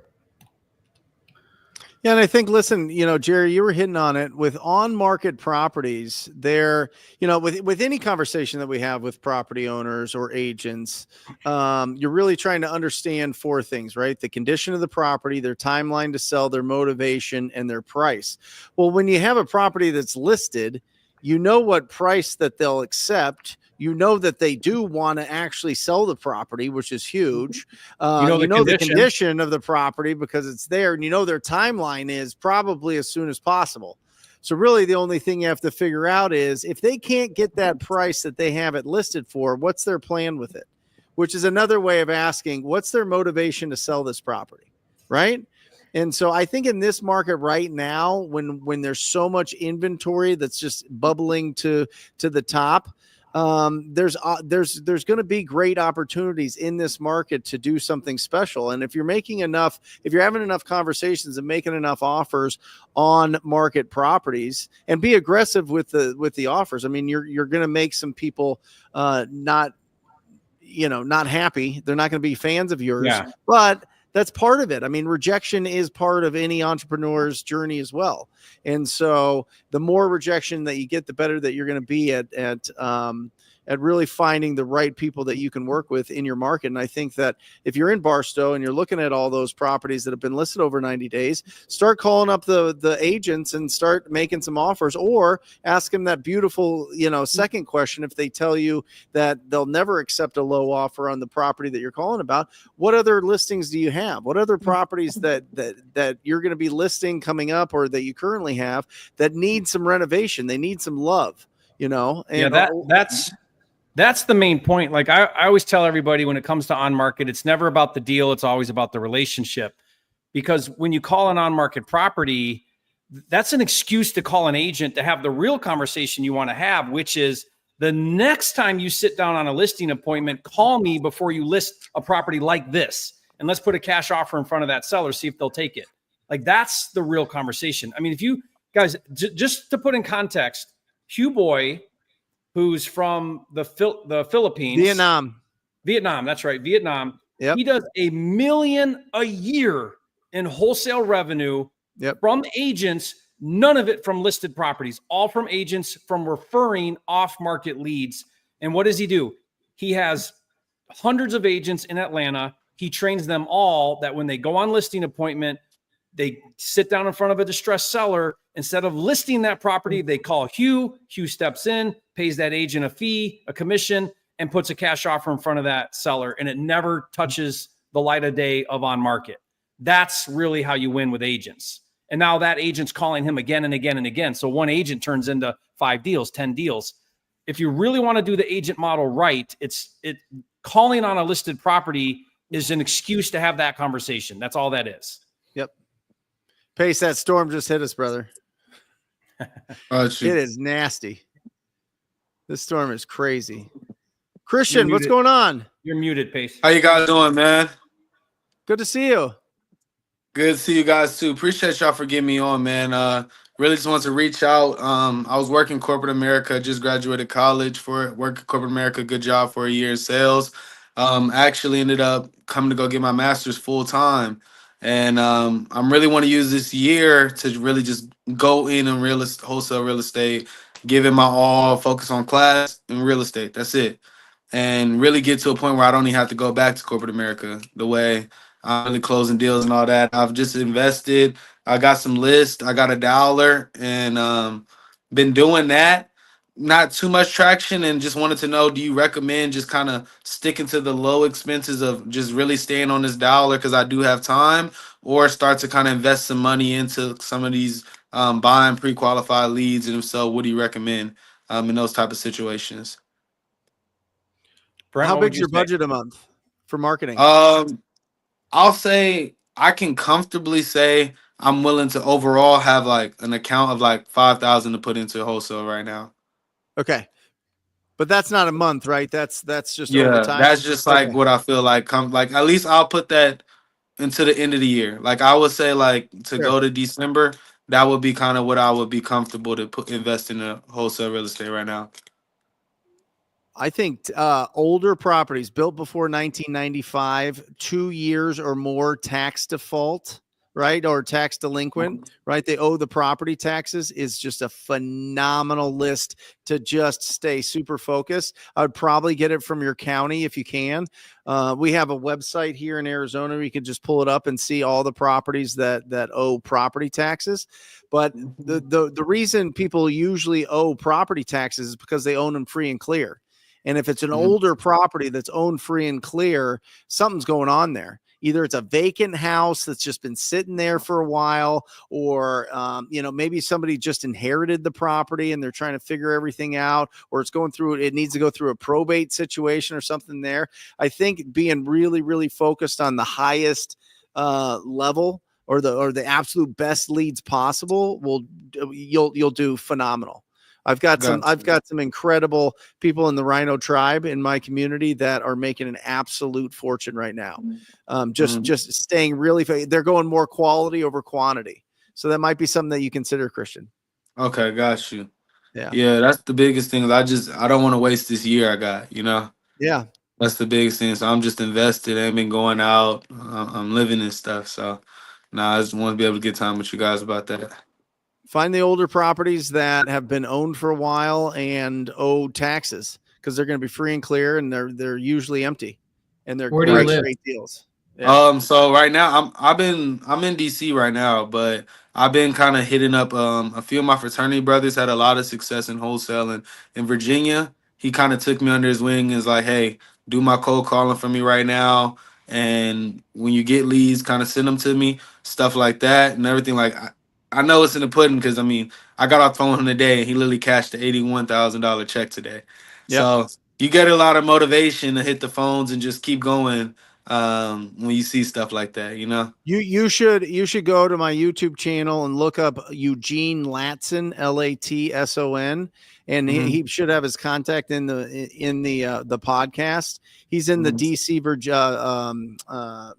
Yeah, and I think, listen, Jerry, you were hitting on it with on-market properties. There, with any conversation that we have with property owners or agents, you're really trying to understand 4 things, right? The condition of the property, their timeline to sell, their motivation, and their price. Well, when you have a property that's listed, you know what price that they'll accept. You know that they do want to actually sell the property, which is huge. The condition of the property because it's there, and their timeline is probably as soon as possible. So really the only thing you have to figure out is if they can't get that price that they have it listed for, what's their plan with it? Which is another way of asking, what's their motivation to sell this property, right? And so I think in this market right now, when there's so much inventory that's just bubbling to the top, there's going to be great opportunities in this market to do something special. And if you're having enough conversations and making enough offers on market properties, and be aggressive with the offers. I mean, you're going to make some people not happy. They're not going to be fans of yours, but that's part of it. I mean, rejection is part of any entrepreneur's journey as well. And so the more rejection that you get, the better that you're going to be at at really finding the right people that you can work with in your market. And I think that if you're in Barstow and you're looking at all those properties that have been listed over 90 days, start calling up the agents and start making some offers, or ask them that beautiful, second question. If they tell you that they'll never accept a low offer on the property that you're calling about, what other listings do you have? What other properties that you're going to be listing coming up, or that you currently have, that need some renovation? They need some love, and that's the main point. Like I always tell everybody, when it comes to on market, it's never about the deal. It's always about the relationship. Because when you call an on market property, that's an excuse to call an agent to have the real conversation you want to have, which is, the next time you sit down on a listing appointment, call me before you list a property like this. And let's put a cash offer in front of that seller, see if they'll take it. Like, that's the real conversation. I mean, if you guys, just to put in context, Hugh Boy, who's from the Philippines, Vietnam. That's right. Vietnam. Yep. He does $1 million a year in wholesale revenue from agents, none of it from listed properties, all from agents, from referring off-market leads. And what does he do? He has hundreds of agents in Atlanta. He trains them all that when they go on listing appointment, they sit down in front of a distressed seller. Instead of listing that property, they call Hugh. Hugh steps in, pays that agent a fee, a commission, and puts a cash offer in front of that seller. And it never touches the light of day of on market. That's really how you win with agents. And now that agent's calling him again and again and again. So one agent turns into 5 deals, 10 deals. If you really want to do the agent model right, calling on a listed property is an excuse to have that conversation. That's all that is. Yep. Pace, that storm just hit us, brother. It is nasty. This storm is crazy. Christian, what's going on? You're muted, Pace. How you guys doing, man? Good to see you. Good to see you guys too. Appreciate y'all for getting me on, man. Really just wanted to reach out. I was working corporate America, just graduated college for working corporate America, good job for a year in sales. Actually ended up coming to go get my master's full time. And I'm really want to use this year to really just go in wholesale real estate, give it my all, focus on class and real estate. That's it. And really get to a point where I don't even have to go back to corporate America the way I'm really closing deals and all that. I've just invested. I got some lists. I got $1 and been doing that. Not too much traction, and just wanted to know, do you recommend just kind of sticking to the low expenses of just really staying on this $1 because I do have time, or start to kind of invest some money into some of these buying pre-qualified leads? And if so, what do you recommend in those type of situations? Brent, how big's your budget a month for marketing? I'll say I can comfortably say I'm willing to overall have like an account of like 5,000 to put into wholesale right now. Okay. But that's not a month, right? That's just over time. That's just like what I feel like. Like at least I'll put that into the end of the year. Like I would say, like to go to December, that would be kind of what I would be comfortable to invest in the wholesale real estate right now. I think older properties built before 1995, 2 years or more tax default, right? Or tax delinquent, right? They owe the property taxes, is just a phenomenal list to just stay super focused. I would probably get it from your county if you can. We have a website here in Arizona where you can just pull it up and see all the properties that owe property taxes. But the reason people usually owe property taxes is because they own them free and clear. And if it's an older property that's owned free and clear, something's going on there. Either it's a vacant house that's just been sitting there for a while, or, maybe somebody just inherited the property and they're trying to figure everything out, or it needs to go through a probate situation or something there. I think being really, really focused on the highest level or the absolute best leads possible you'll do phenomenal. I've got some incredible people in the Rhino tribe in my community that are making an absolute fortune right now. Just staying really, they're going more quality over quantity. So that might be something that you consider, Christian. Okay. Got you. Yeah. That's the biggest thing. I don't want to waste this year I got, Yeah. That's the biggest thing. So I'm just invested. I ain't been going out. I'm living and stuff. So I just want to be able to get time with you guys about that. Find the older properties that have been owned for a while and owe taxes, because they're going to be free and clear, and they're usually empty, and they're Where do you live? great deals. Yeah. So right now I'm in DC right now, but I've been kind of hitting up a few of my fraternity brothers had a lot of success in wholesale, and in Virginia, he kind of took me under his wing and is like, hey, do my cold calling for me right now, and when you get leads, kind of send them to me, stuff like that and everything. Like I know it's in the pudding because I mean I got off the phone with him today and he literally cashed the $81,000 check today. Yep. So you get a lot of motivation to hit the phones and just keep going when you see stuff like that, you know. You should go to my YouTube channel and look up Eugene Latson, Latson, and he should have his contact in the podcast. He's in the DC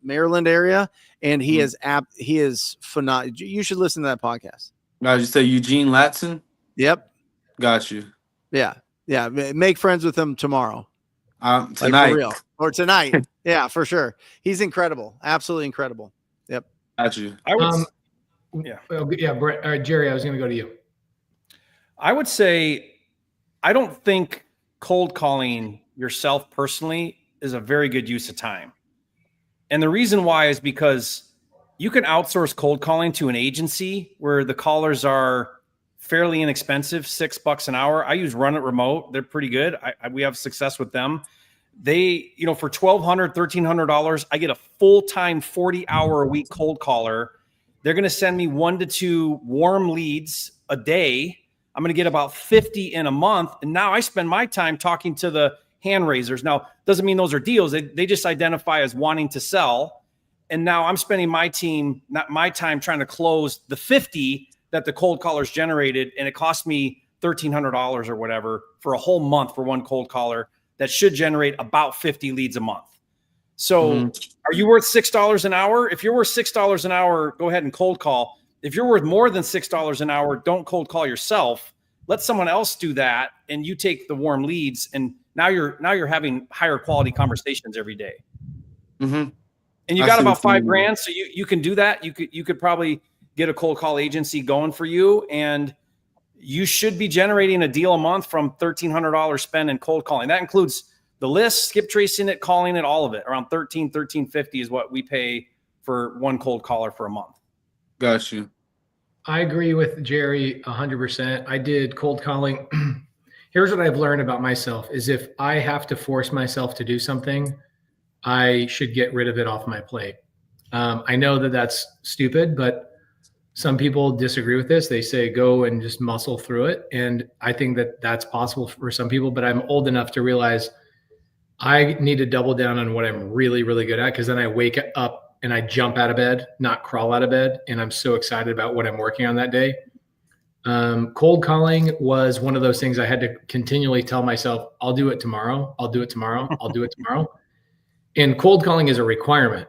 Maryland area, and he is phenomenal. You should listen to that podcast. Now you say Eugene Latson? Yep. Got you. Yeah. Make friends with him tomorrow. Tonight. Like for real. Or tonight. Yeah, for sure. He's incredible. Absolutely incredible. Yep. Got you. I would, Brett, Jerry, I was going to go to you. I would say, I don't think cold calling yourself personally is a very good use of time. And the reason why is because you can outsource cold calling to an agency where the callers are fairly inexpensive, $6 an hour. I use Run It Remote. They're pretty good. We have success with them. They, for $1,200, $1,300, I get a full-time 40-hour a week cold caller. They're going to send me 1 to 2 warm leads a day. I'm going to get about 50 in a month. And now I spend my time talking to the hand raisers. Now, doesn't mean those are deals. They just identify as wanting to sell. And now I'm spending my time trying to close the 50 that the cold callers generated. And it cost me $1,300 or whatever for a whole month for one cold caller that should generate about 50 leads a month. So are you worth $6 an hour? If you're worth $6 an hour, go ahead and cold call. If you're worth more than $6 an hour, don't cold call yourself. Let someone else do that, and you take the warm leads. And now you're having higher quality conversations every day. And you got about $5,000, so you can do that. You could probably get a cold call agency going for you, and you should be generating a deal a month from $1,300 spent in cold calling. That includes the list, skip tracing it, calling it, all of it. Around $1,350 is what we pay for one cold caller for a month. Got you. I agree with Jerry 100%. I did cold calling. Here's what I've learned about myself is if I have to force myself to do something, I should get rid of it off my plate. I know that that's stupid, but some people disagree with this. They say, go and just muscle through it. And I think that that's possible for some people, but I'm old enough to realize I need to double down on what I'm really, really good at. Cause then I wake up and I jump out of bed, not crawl out of bed. And I'm so excited about what I'm working on that day. Cold calling was one of those things I had to continually tell myself, I'll do it tomorrow. I'll do it tomorrow. I'll do it tomorrow. And cold calling is a requirement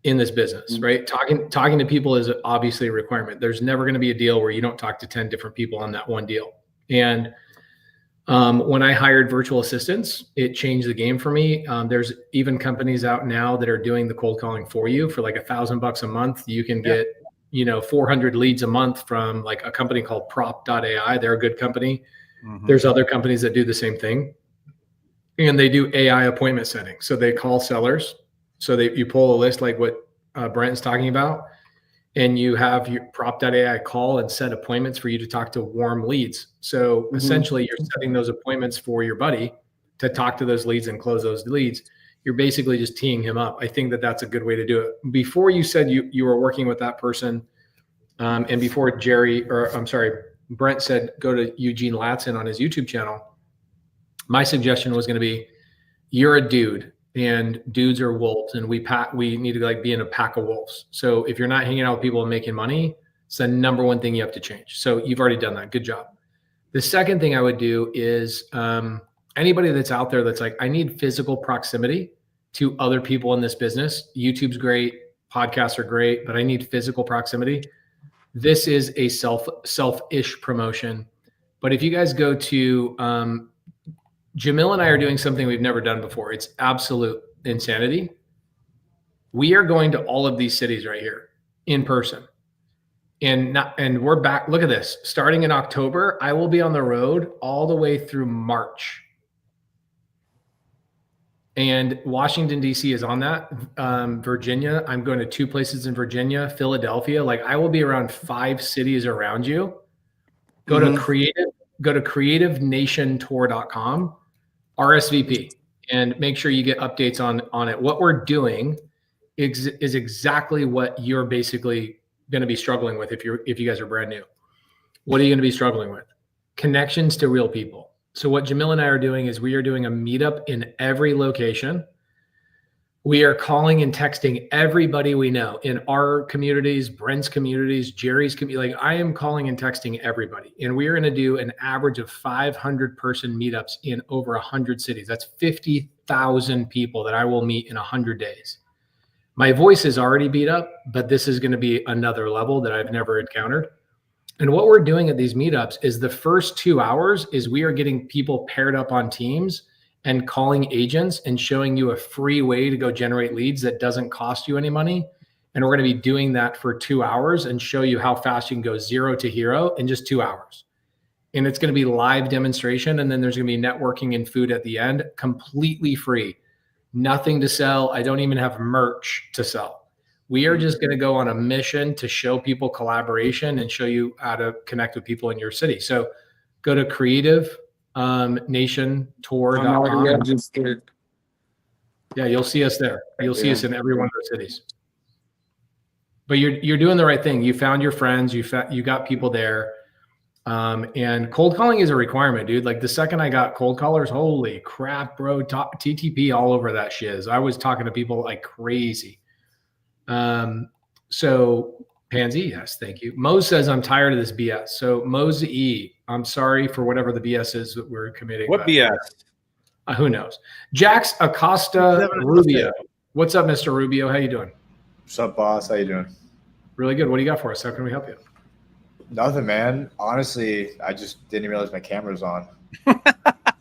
in this business, right? Talking to people is obviously a requirement. There's never going to be a deal where you don't talk to 10 different people on that one deal. And when I hired virtual assistants, it changed the game for me. There's even companies out now that are doing the cold calling for you for like $1,000 a month. You can get, 400 leads a month from like a company called prop.ai. They're a good company. There's other companies that do the same thing. And they do AI appointment setting. So they call sellers. So you pull a list like what Brent is talking about, and you have your prop.ai call and set appointments for you to talk to warm leads. So essentially you're setting those appointments for your buddy to talk to those leads and close those leads. You're basically just teeing him up. I think that that's a good way to do it. Before you said you were working with that person, and before Brent said, go to Eugene Latson on his YouTube channel. My suggestion was going to be, you're a dude. And dudes are wolves, and we need to be in a pack of wolves. So if you're not hanging out with people and making money, it's the number one thing you have to change. So you've already done that. Good job. The second thing I would do is anybody that's out there that's like, I need physical proximity to other people in this business. YouTube's great. Podcasts are great, but I need physical proximity. This is a selfish promotion. But if you guys go to Jamil and I are doing something we've never done before. It's absolute insanity. We are going to all of these cities right here in person. And we're back. Look at this. Starting in October, I will be on the road all the way through March. And Washington, D.C. is on that. Virginia, I'm going to 2 places in Virginia, Philadelphia. Like I will be around 5 cities around you. Go to creativenationtour.com, RSVP, and make sure you get updates on it. What we're doing is exactly what you're basically going to be struggling with if you guys are brand new. What are you going to be struggling with? Connections to real people. So what Jamil and I are doing is we are doing a meetup in every location. We are calling and texting everybody we know in our communities, Brent's communities, Jerry's community. Like I am calling and texting everybody. And we are going to do an average of 500 person meetups in over 100 cities. That's 50,000 people that I will meet in 100 days. My voice is already beat up, but this is going to be another level that I've never encountered. And what we're doing at these meetups is the first 2 hours is we are getting people paired up on teams and calling agents and showing you a free way to go generate leads that doesn't cost you any money. And we're going to be doing that for 2 hours and show you how fast you can go 0 to hero in just 2 hours. And it's going to be live demonstration. And then there's going to be networking and food at the end, completely free. Nothing to sell. I don't even have merch to sell. We are just going to go on a mission to show people collaboration and show you how to connect with people in your city. So go to creativenationtour.com. Yeah, you'll see us there. You'll see us in every one of those cities. But you're doing the right thing. You found your friends. You got people there. And cold calling is a requirement, dude. Like the second I got cold callers, holy crap, bro, TTP all over that shiz. I was talking to people like crazy. So Pansy, yes, thank you. Mo says, I'm tired of this BS. So Mo's E, I'm sorry for whatever the BS is that we're committing. What BS? Who knows? Jax Acosta Rubio. What's up, Mr. Rubio? How you doing? What's up, boss? How you doing? Really good. What do you got for us? How can we help you? Nothing, man. Honestly, I just didn't realize my camera was on. Not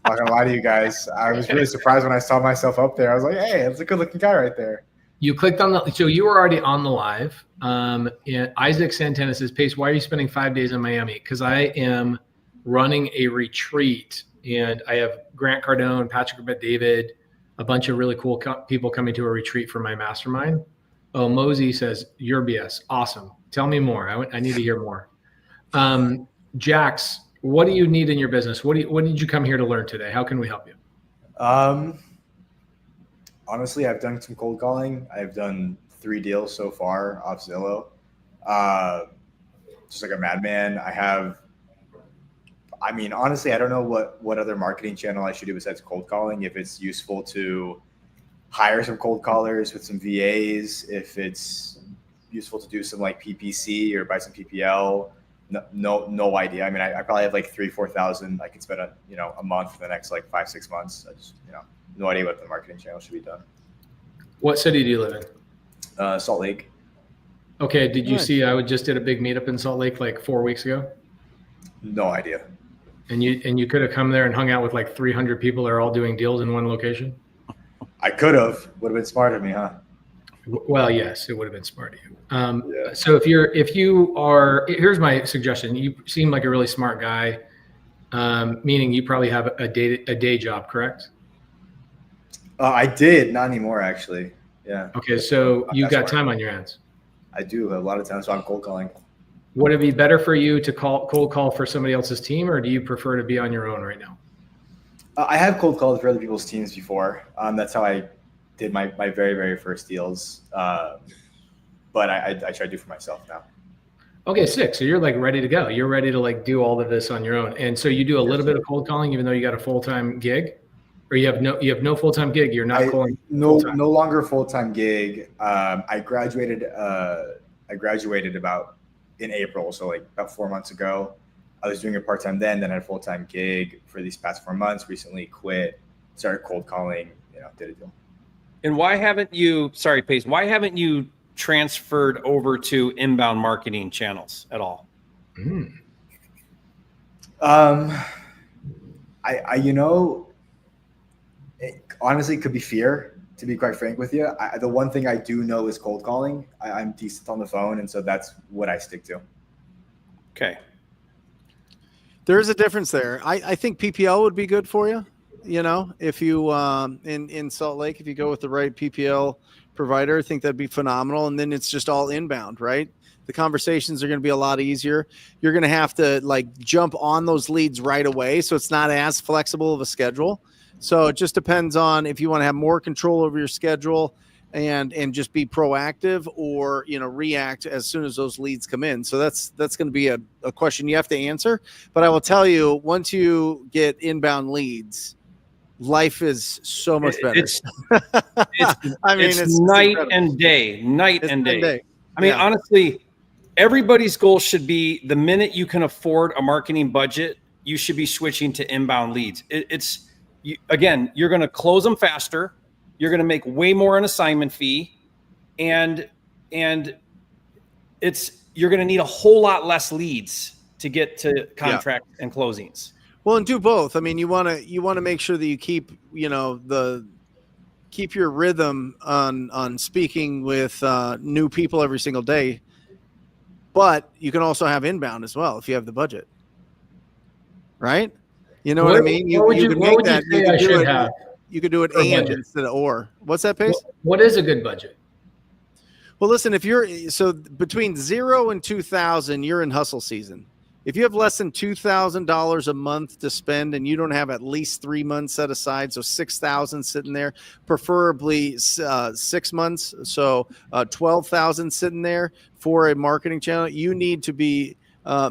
gonna lie to you guys. I was really surprised when I saw myself up there. I was like, hey, that's a good looking guy right there. You clicked on so you were already on the live. And Isaac Santana says, Pace, why are you spending 5 days in Miami? Because I am running a retreat and I have Grant Cardone, Patrick Bet-David, a bunch of really cool people coming to a retreat for my mastermind. Oh, Mosey says, you're BS. Awesome. Tell me more. I need to hear more. Jax, what do you need in your business? What did you come here to learn today? How can we help you? Honestly, I've done some cold calling. I've done 3 deals so far off Zillow. Just like a madman. Honestly, I don't know what other marketing channel I should do besides cold calling. If it's useful to hire some cold callers with some VAs, if it's useful to do some like PPC or buy some PPL. No idea. I mean, I probably have like 3,000-4,000 I could spend a month for the next like 5-6 months. I just no idea what the marketing channel should be done. What city do you live in? Salt Lake. Okay. Did you see I just did a big meetup in Salt Lake like 4 weeks ago? No idea. And you could have come there and hung out with like 300 people that are all doing deals in one location? I could have. Would have been smart of me, huh? Well, yes, it would have been smart of you. So here's my suggestion. You seem like a really smart guy, meaning you probably have a day job, correct? I did, not anymore, actually. Yeah. Okay, so you got time on your hands. I do a lot of times, so I'm cold calling. Would it be better for you to cold call for somebody else's team, or do you prefer to be on your own right now? I have cold called for other people's teams before. That's how I did my very, very first deals. But I try to do for myself now. Okay, sick. So you're like ready to go. You're ready to like do all of this on your own. And so you do a little bit of cold calling, even though you got a full-time gig, or you have no full-time gig. You're not calling. No longer full-time gig. I graduated about in April. So like about 4 months ago. I was doing it part-time then I had a full-time gig for these past 4 months, recently quit, started cold calling, did a deal. And why haven't you transferred over to inbound marketing channels at all? It honestly could be fear, to be quite frank with you. The one thing I do know is cold calling. I'm decent on the phone, and so that's what I stick to. Okay. There's a difference there. I think PPL would be good for you. you know, if you in Salt Lake, if you go with the right PPL provider, I think that'd be phenomenal. And then it's just all inbound, right? The conversations are going to be a lot easier. You're going to have to like jump on those leads right away, so it's not as flexible of a schedule. So it just depends on if you want to have more control over your schedule and just be proactive, or, you know, react as soon as those leads come in. So that's going to be a question you have to answer. But I will tell you, once you get inbound leads, life is so much better. I mean, it's night and day, night and day. I mean, honestly, everybody's goal should be the minute you can afford a marketing budget, you should be switching to inbound leads. Again, you're going to close them faster. You're going to make way more an assignment fee, and you're going to need a whole lot less leads to get to contract and closings. Well, and do both. I mean, you want to make sure that you keep, you know, keep your rhythm on speaking with new people every single day, but you can also have inbound as well if you have the budget, right? You know what I mean? You could make that. You could do it and instead of or. What's that, Pace? What is a good budget? Well, listen, if you're between 0 and 2,000, you're in hustle season. If you have less than $2,000 a month to spend and you don't have at least 3 months set aside, so 6,000 sitting there, preferably 6 months, so 12,000 sitting there for a marketing channel, you need to be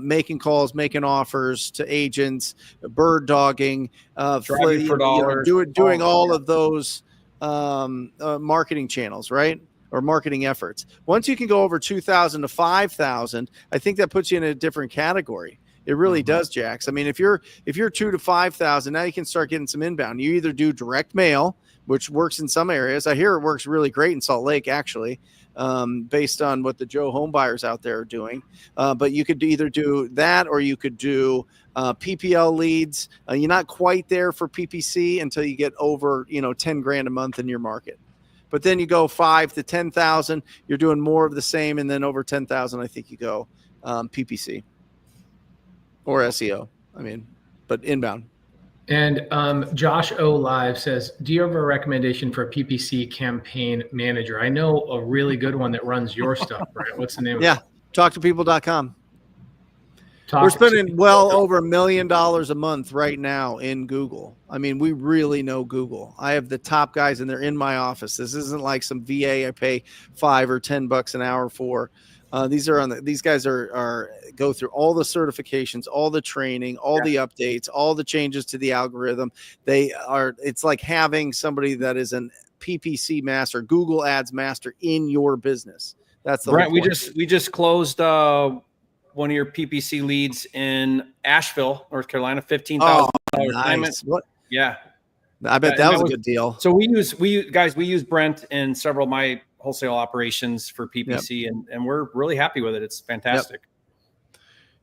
making calls, making offers to agents, bird dogging, driving for dollars, doing all of those marketing channels, right? Or marketing efforts. Once you can go over 2,000 to 5,000, I think that puts you in a different category. It really does, Jax. I mean, if you're 2 to 5,000, now you can start getting some inbound. You either do direct mail, which works in some areas. I hear it works really great in Salt Lake, actually. Based on what the Joe home buyers out there are doing. But you could either do that, or you could do PPL leads. You're not quite there for PPC until you get over, 10 grand a month in your market. But then you go 5 to 10,000, you're doing more of the same. And then over 10,000, I think you go PPC or SEO. I mean, but inbound. And Josh O Live says, do you have a recommendation for a PPC campaign manager? I know a really good one that runs your stuff, right? What's the name of it? Talktopeople.com. We're spending well over $1 million a month right now in Google. I mean, we really know Google. I have the top guys and they're in my office. This isn't like some VA I pay $5 or $10 an hour for. These guys are go through all the certifications, all the training, all the updates, all the changes to the algorithm. It's like having somebody that is an PPC master, Google Ads master in your business. That's the Brent. We just closed one of your PPC leads in Asheville, North Carolina, $15,000. Nice. What? Yeah, I bet that was a good deal. So we use Brent in several of my wholesale operations for PPC, and we're really happy with it. It's fantastic.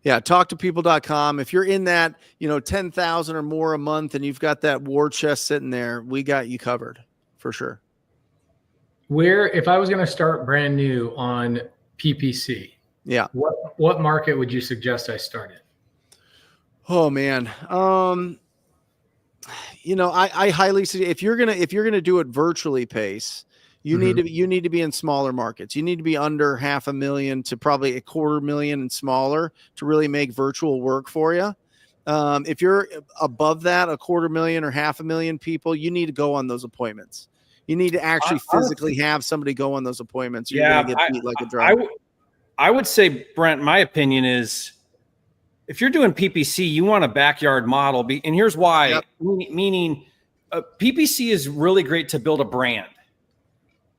Yeah, talktopeople.com. If you're in that, 10,000 or more a month and you've got that war chest sitting there, we got you covered for sure. If I was going to start brand new on PPC, what market would you suggest I start in? Oh man. I highly suggest if you're gonna do it virtually, Pace, you need to be in smaller markets. You need to be under $500,000 to probably $250,000 and smaller to really make virtual work for you. If you're above that, $250,000 or $500,000 people, you need to go on those appointments. You need to actually physically have somebody go on those appointments. You're gonna get beat like a drum. I would say, Brent, my opinion is if you're doing PPC, you want a backyard model. And here's why. Meaning PPC is really great to build a brand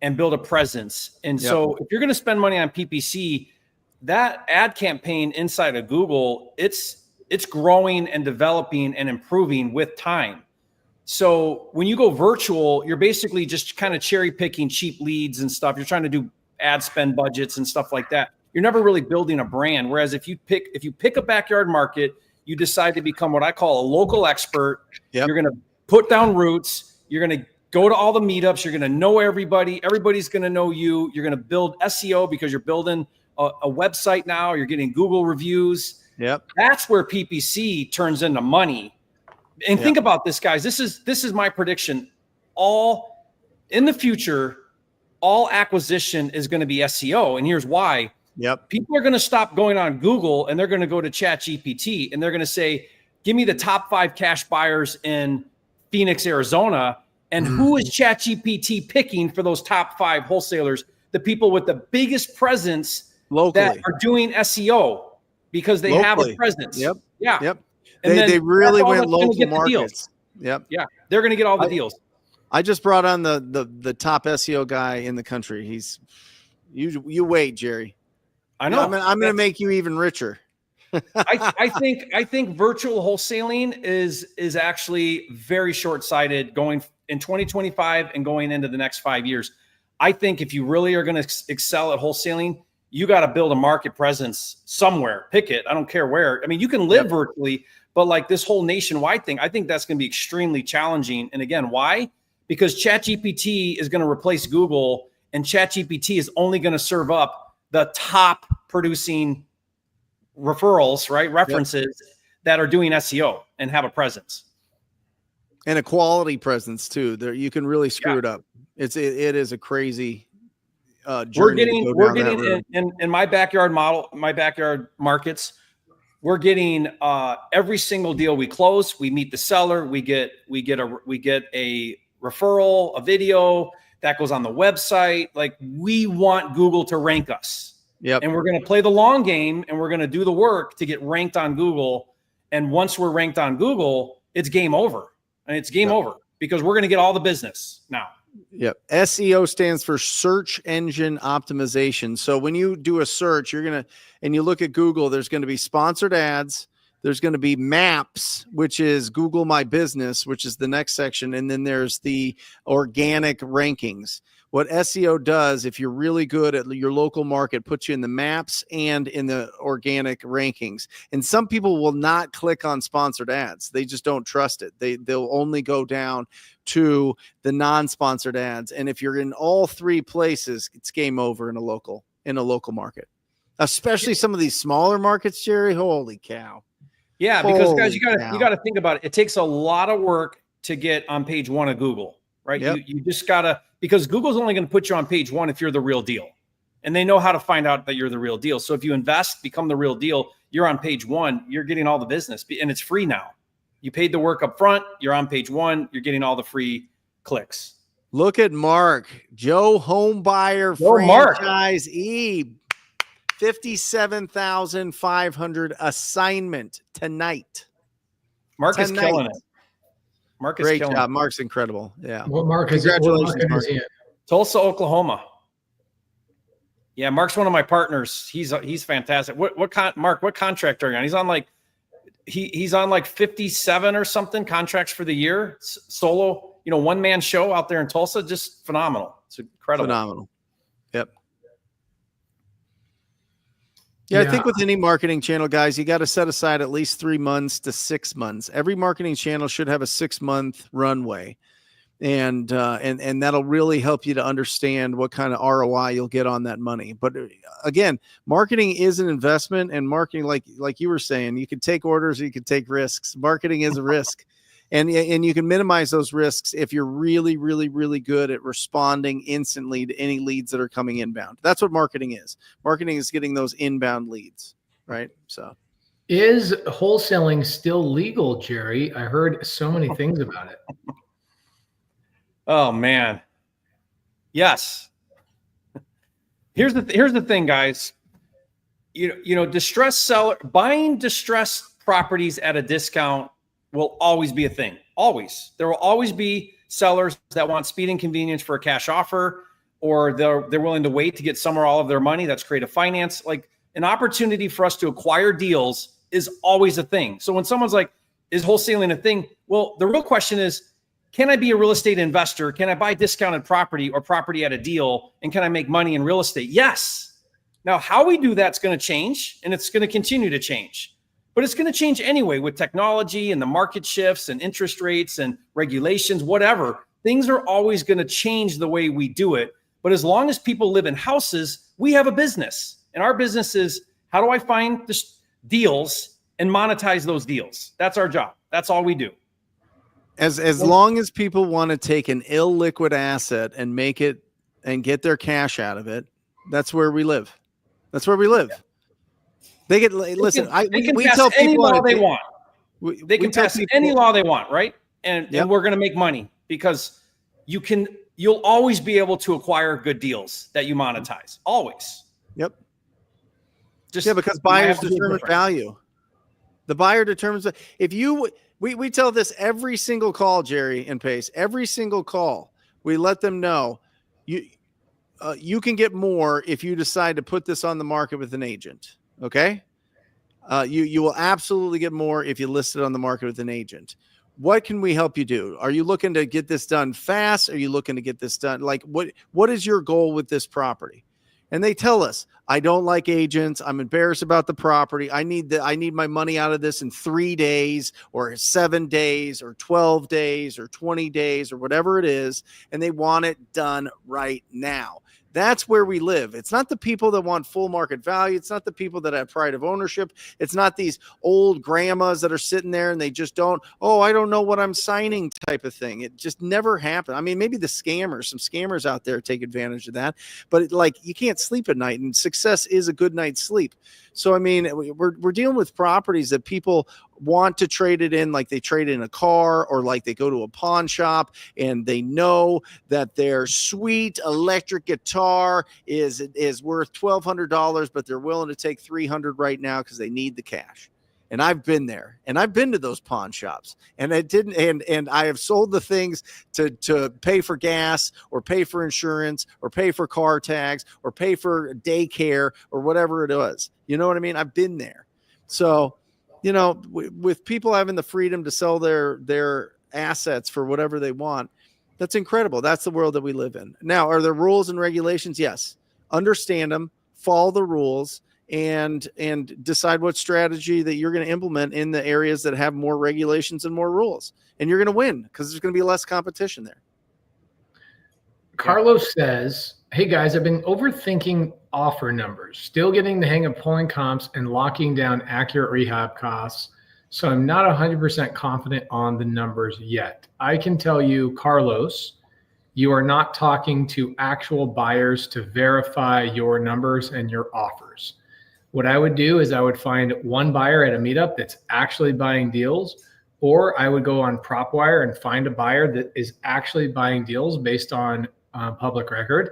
and build a presence. And so if you're going to spend money on PPC, that ad campaign inside of Google, it's growing and developing and improving with time. So when you go virtual, you're basically just kind of cherry picking cheap leads and stuff. You're trying to do ad spend budgets and stuff like that. You're never really building a brand. Whereas if you pick a backyard market, you decide to become what I call a local expert. You're going to put down roots. You're going to go to all the meetups. You're going to know everybody. Everybody's going to know you. You're going to build SEO because you're building a website now. You're getting Google reviews. That's where PPC turns into money. And think about this, guys. This is my prediction. All in the future, all acquisition is going to be SEO. And here's why. Yep. People are going to stop going on Google and they're going to go to ChatGPT and they're going to say, give me the top 5 cash buyers in Phoenix, Arizona. And who is ChatGPT picking for those top 5 wholesalers? The people with the biggest presence locally that are doing SEO because they have a presence. Yep. Yeah. Yep. And they really went local markets. markets. Yep. Yeah. They're going to get all the deals. I just brought on the top SEO guy in the country. You wait, Jerry. I know. I'm going to make you even richer. I think virtual wholesaling is actually very short-sighted going in 2025 and going into the next 5 years. I think if you really are going to excel at wholesaling, you got to build a market presence somewhere. Pick it. I don't care where. I mean, you can live virtually, but like this whole nationwide thing, I think that's going to be extremely challenging. And again, why? Because ChatGPT is going to replace Google, and ChatGPT is only going to serve up the top producing referrals, right? References that are doing SEO and have a presence. And a quality presence too. There, you can really screw it up. It is a crazy journey. We're getting in my backyard markets. We're getting every single deal we close. We meet the seller. We get a referral, a video that goes on the website. Like, we want Google to rank us. Yep. And we're going to play the long game, and we're going to do the work to get ranked on Google. And once we're ranked on Google, it's game over. And it's game over because we're going to get all the business now. Yep. SEO stands for search engine optimization. So when you do a search, and you look at Google, there's going to be sponsored ads. There's going to be maps, which is Google My Business, which is the next section. And then there's the organic rankings. What SEO does, if you're really good at your local market, puts you in the maps and in the organic rankings. And some people will not click on sponsored ads. They just don't trust it. They'll only go down to the non-sponsored ads. And if you're in all 3 places, it's game over in a local market, especially some of these smaller markets, Jerry. Holy cow. Yeah, because guys, you got to think about it. It takes a lot of work to get on page 1 of Google, right? Yep. You just got to, because Google's only going to put you on page 1 if you're the real deal. And they know how to find out that you're the real deal. So if you invest, become the real deal, you're on page 1, you're getting all the business, and it's free now. You paid the work up front, you're on page 1, you're getting all the free clicks. Look at Mark, Joe Homebuyer franchisee, 57,500 assignment tonight. Mark is killing it. Mark is great killing job. it. Mark's incredible. Yeah. What mark is it? Congratulations, Mark. Tulsa, Oklahoma. Yeah, Mark's one of my partners. He's fantastic. Mark, what contract are you on? He's on like he's on like 57 or something contracts for the year. Solo, one-man show out there in Tulsa. Just phenomenal. It's incredible. Phenomenal. Yep. Yeah, I think with any marketing channel, guys, you got to set aside at least 3 months to 6 months. Every marketing channel should have a 6-month runway. And that'll really help you to understand what kind of ROI you'll get on that money. But again, marketing is an investment, and marketing, like you were saying, you can take orders, you can take risks. Marketing is a risk, and you can minimize those risks if you're really, really, really good at responding instantly to any leads that are coming inbound. That's what marketing is. Marketing is getting those inbound leads, right? So, is wholesaling still legal, Jerry? I heard so many things about it. Oh man. Yes. Here's the thing, guys. Distressed seller buying distressed properties at a discount will always be a thing. Always. There will always be sellers that want speed and convenience for a cash offer, or they're willing to wait to get some or all of their money. That's creative finance. Like, an opportunity for us to acquire deals is always a thing. So when someone's like, is wholesaling a thing? Well, the real question is, can I be a real estate investor? Can I buy discounted property or property at a deal? And can I make money in real estate? Yes. Now, how we do that's going to change, and it's going to continue to change. But it's going to change anyway with technology and the market shifts and interest rates and regulations, whatever. Things are always going to change the way we do it. But as long as people live in houses, we have a business. And our business is, how do I find the deals and monetize those deals? That's our job. That's all we do. As long as people want to take an illiquid asset and make it and get their cash out of it, that's where we live. That's where we live. They get listen. They can we pass tell any people law they want. They can pass any law they want, right? And we're going to make money because you'll always be able to acquire good deals that you monetize. Always. Yep. Because buyers determine value. The buyer determines if you. We tell this every single call, Jerry and Pace. Every single call, we let them know you can get more if you decide to put this on the market with an agent. Okay. You will absolutely get more if you list it on the market with an agent. What can we help you do? Are you looking to get this done fast? Are you looking to get this done? Like what is your goal with this property? And they tell us, I don't like agents. I'm embarrassed about the property. I need my money out of this in 3 days or 7 days or 12 days or 20 days or whatever it is. And they want it done right now. That's where we live. It's not the people that want full market value. It's not the people that have pride of ownership. It's not these old grandmas that are sitting there and they just don't, I don't know what I'm signing type of thing. It just never happened. I mean, maybe some scammers out there take advantage of that, but you can't sleep at night, and success is a good night's sleep. So, I mean, we're dealing with properties that people want to trade it in, like they trade in a car, or like they go to a pawn shop and they know that their sweet electric guitar is worth $1,200, but they're willing to take $300 right now because they need the cash. And I've been there, and I've been to those pawn shops, and it didn't. And I have sold the things to pay for gas, or pay for insurance, or pay for car tags, or pay for daycare, or whatever it was. You know what I mean? I've been there. So, with people having the freedom to sell their assets for whatever they want, that's incredible. That's the world that we live in. Now, are there rules and regulations? Yes. Understand them, follow the rules, and decide what strategy that you're going to implement in the areas that have more regulations and more rules. And you're going to win because there's going to be less competition there. Carlos says, hey guys, I've been overthinking offer numbers, still getting the hang of pulling comps and locking down accurate rehab costs. So I'm not 100% confident on the numbers yet. I can tell you, Carlos, you are not talking to actual buyers to verify your numbers and your offers. What I would do is I would find one buyer at a meetup that's actually buying deals, or I would go on PropWire and find a buyer that is actually buying deals based on public record.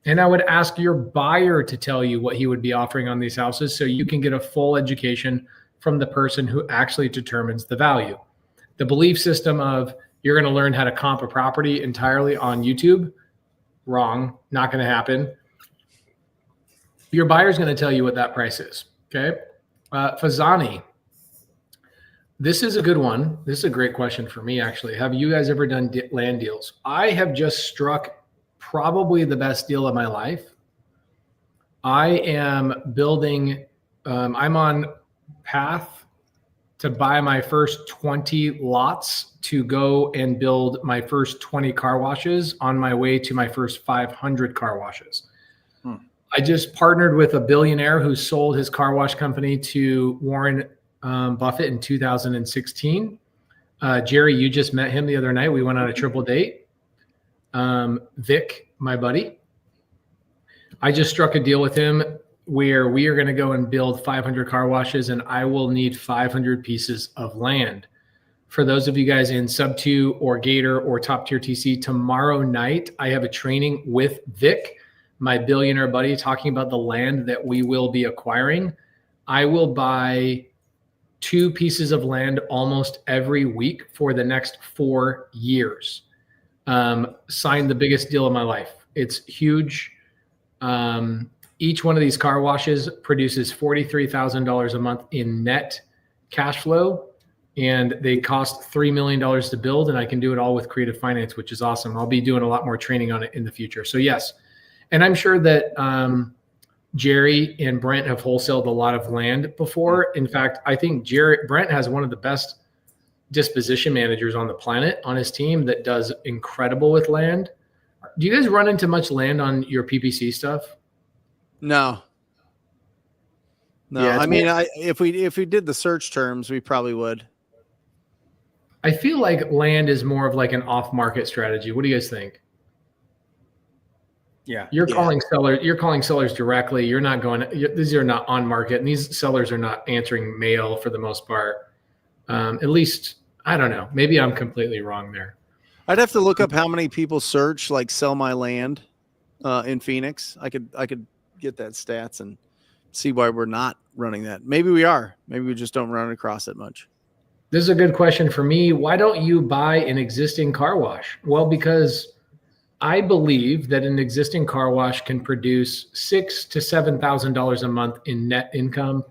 And I would ask your buyer to tell you what he would be offering on these houses, so you can get a full education from the person who actually determines the value. The belief system of you're going to learn how to comp a property entirely on YouTube, wrong, not going to happen. Your buyer's going to tell you what that price is. Okay. Fazani, this is a good one. This is a great question for me, actually. Have you guys ever done land deals? I have just struck probably the best deal of my life. I am building, I'm on path to buy my first 20 lots to go and build my first 20 car washes on my way to my first 500 car washes. I just partnered with a billionaire who sold his car wash company to Warren Buffett in 2016. Jerry, you just met him the other night. We went on a triple date. Vic, my buddy, I just struck a deal with him where we are going to go and build 500 car washes, and I will need 500 pieces of land. For those of you guys in sub 2 or Gator or top tier TC, tomorrow night, I have a training with Vic, my billionaire buddy, talking about the land that we will be acquiring. I will buy 2 pieces of land almost every week for the next 4 years. Signed the biggest deal of my life. It's huge. Each one of these car washes produces $43,000 a month in net cash flow, and they cost $3 million to build, and I can do it all with creative finance, which is awesome. I'll be doing a lot more training on it in the future. So yes. And I'm sure that Jerry and Brent have wholesaled a lot of land before. In fact, I think Brent has one of the best disposition managers on the planet on his team that does incredible with land. Do you guys run into much land on your PPC stuff? No. Yeah, I mean, if we did the search terms, we probably would. I feel like land is more of like an off-market strategy. What do you guys think? Yeah. You're calling sellers directly. You're not these are not on market, and these sellers are not answering mail for the most part. At least, I don't know. Maybe I'm completely wrong there. I'd have to look up how many people search like sell my land in Phoenix. I could get that stats and see why we're not running that. Maybe we are. Maybe we just don't run across it much. This is a good question for me. Why don't you buy an existing car wash? Well, because I believe that an existing car wash can produce $6,000 to $7,000 a month in net income.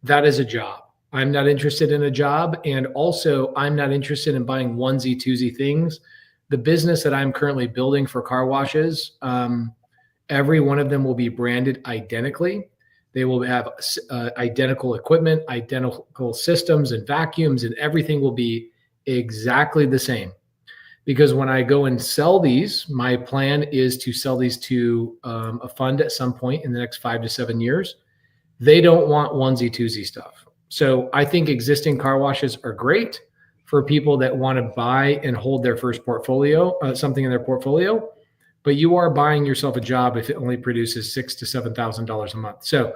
That is a job. I'm not interested in a job, and also I'm not interested in buying onesie twosie things. The business that I'm currently building for car washes, every one of them will be branded identically. They will have identical equipment, identical systems and vacuums, and everything will be exactly the same. Because when I go and sell these, my plan is to sell these to a fund at some point in the next 5 to 7 years. They don't want onesie twosie stuff. So I think existing car washes are great for people that want to buy and hold their first portfolio, something in their portfolio. But you are buying yourself a job if it only produces $6,000 to $7,000 a month. So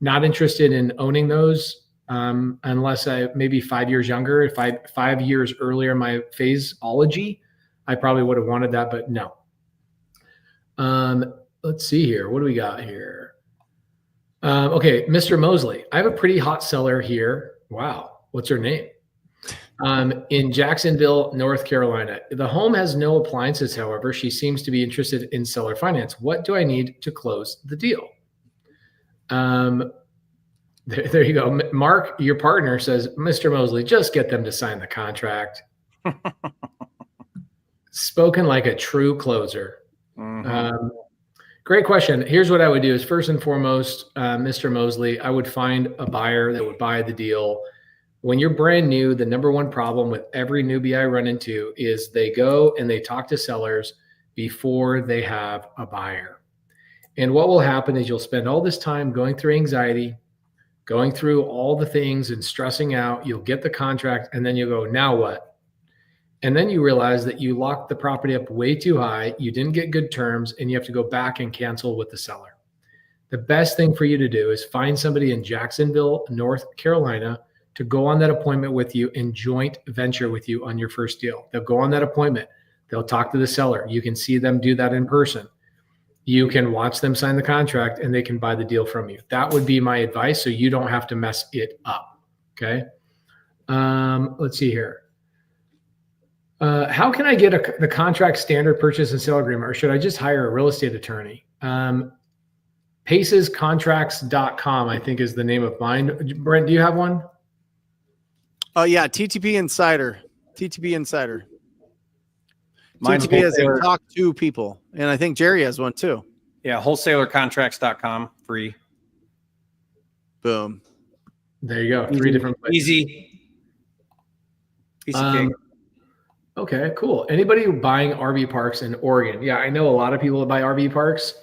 not interested in owning those unless I maybe 5 years younger. If 5 years earlier in my phaseology, I probably would have wanted that, but no. Let's see here. What do we got here? Okay, Mr. Mosley. I have a pretty hot seller here. Wow. What's her name? In Jacksonville, North Carolina. The home has no appliances, however. She seems to be interested in seller finance. What do I need to close the deal? There you go. Mark, your partner, says, Mr. Mosley, just get them to sign the contract. Spoken like a true closer. Mm-hmm. Great question. Here's what I would do is, first and foremost, Mr. Mosley, I would find a buyer that would buy the deal. When you're brand new, the number one problem with every newbie I run into is they go and they talk to sellers before they have a buyer. And what will happen is you'll spend all this time going through anxiety, going through all the things and stressing out. You'll get the contract and then you go, now what? And then you realize that you locked the property up way too high. You didn't get good terms and you have to go back and cancel with the seller. The best thing for you to do is find somebody in Jacksonville, North Carolina, to go on that appointment with you and joint venture with you on your first deal. They'll go on that appointment. They'll talk to the seller. You can see them do that in person. You can watch them sign the contract and they can buy the deal from you. That would be my advice, so you don't have to mess it up. Okay. Let's see here. How can I get the contract standard purchase and sale agreement, or should I just hire a real estate attorney? Pacescontracts.com, I think, is the name of mine. Brent, do you have one? Oh, yeah. TTP Insider. TTP Insider. Mine's TTP has a talk to people. And I think Jerry has one too. Yeah. Wholesalecontracts.com, free. Boom. There you go. 3 different places. Easy. Piece of cake. Okay, cool. Anybody buying RV parks in Oregon? Yeah, I know a lot of people that buy RV parks.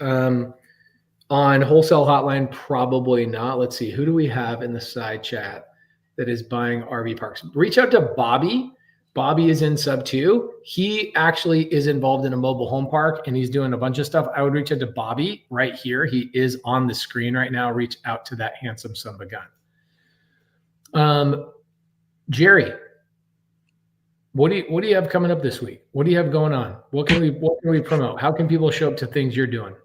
On Wholesale Hotline, probably not. Let's see. Who do we have in the side chat that is buying RV parks? Reach out to Bobby. Bobby is in sub 2. He actually is involved in a mobile home park and he's doing a bunch of stuff. I would reach out to Bobby right here. He is on the screen right now. Reach out to that handsome son of a gun. Jerry, what do you have coming up this week? What do you have going on? What can we promote? How can people show up to things you're doing?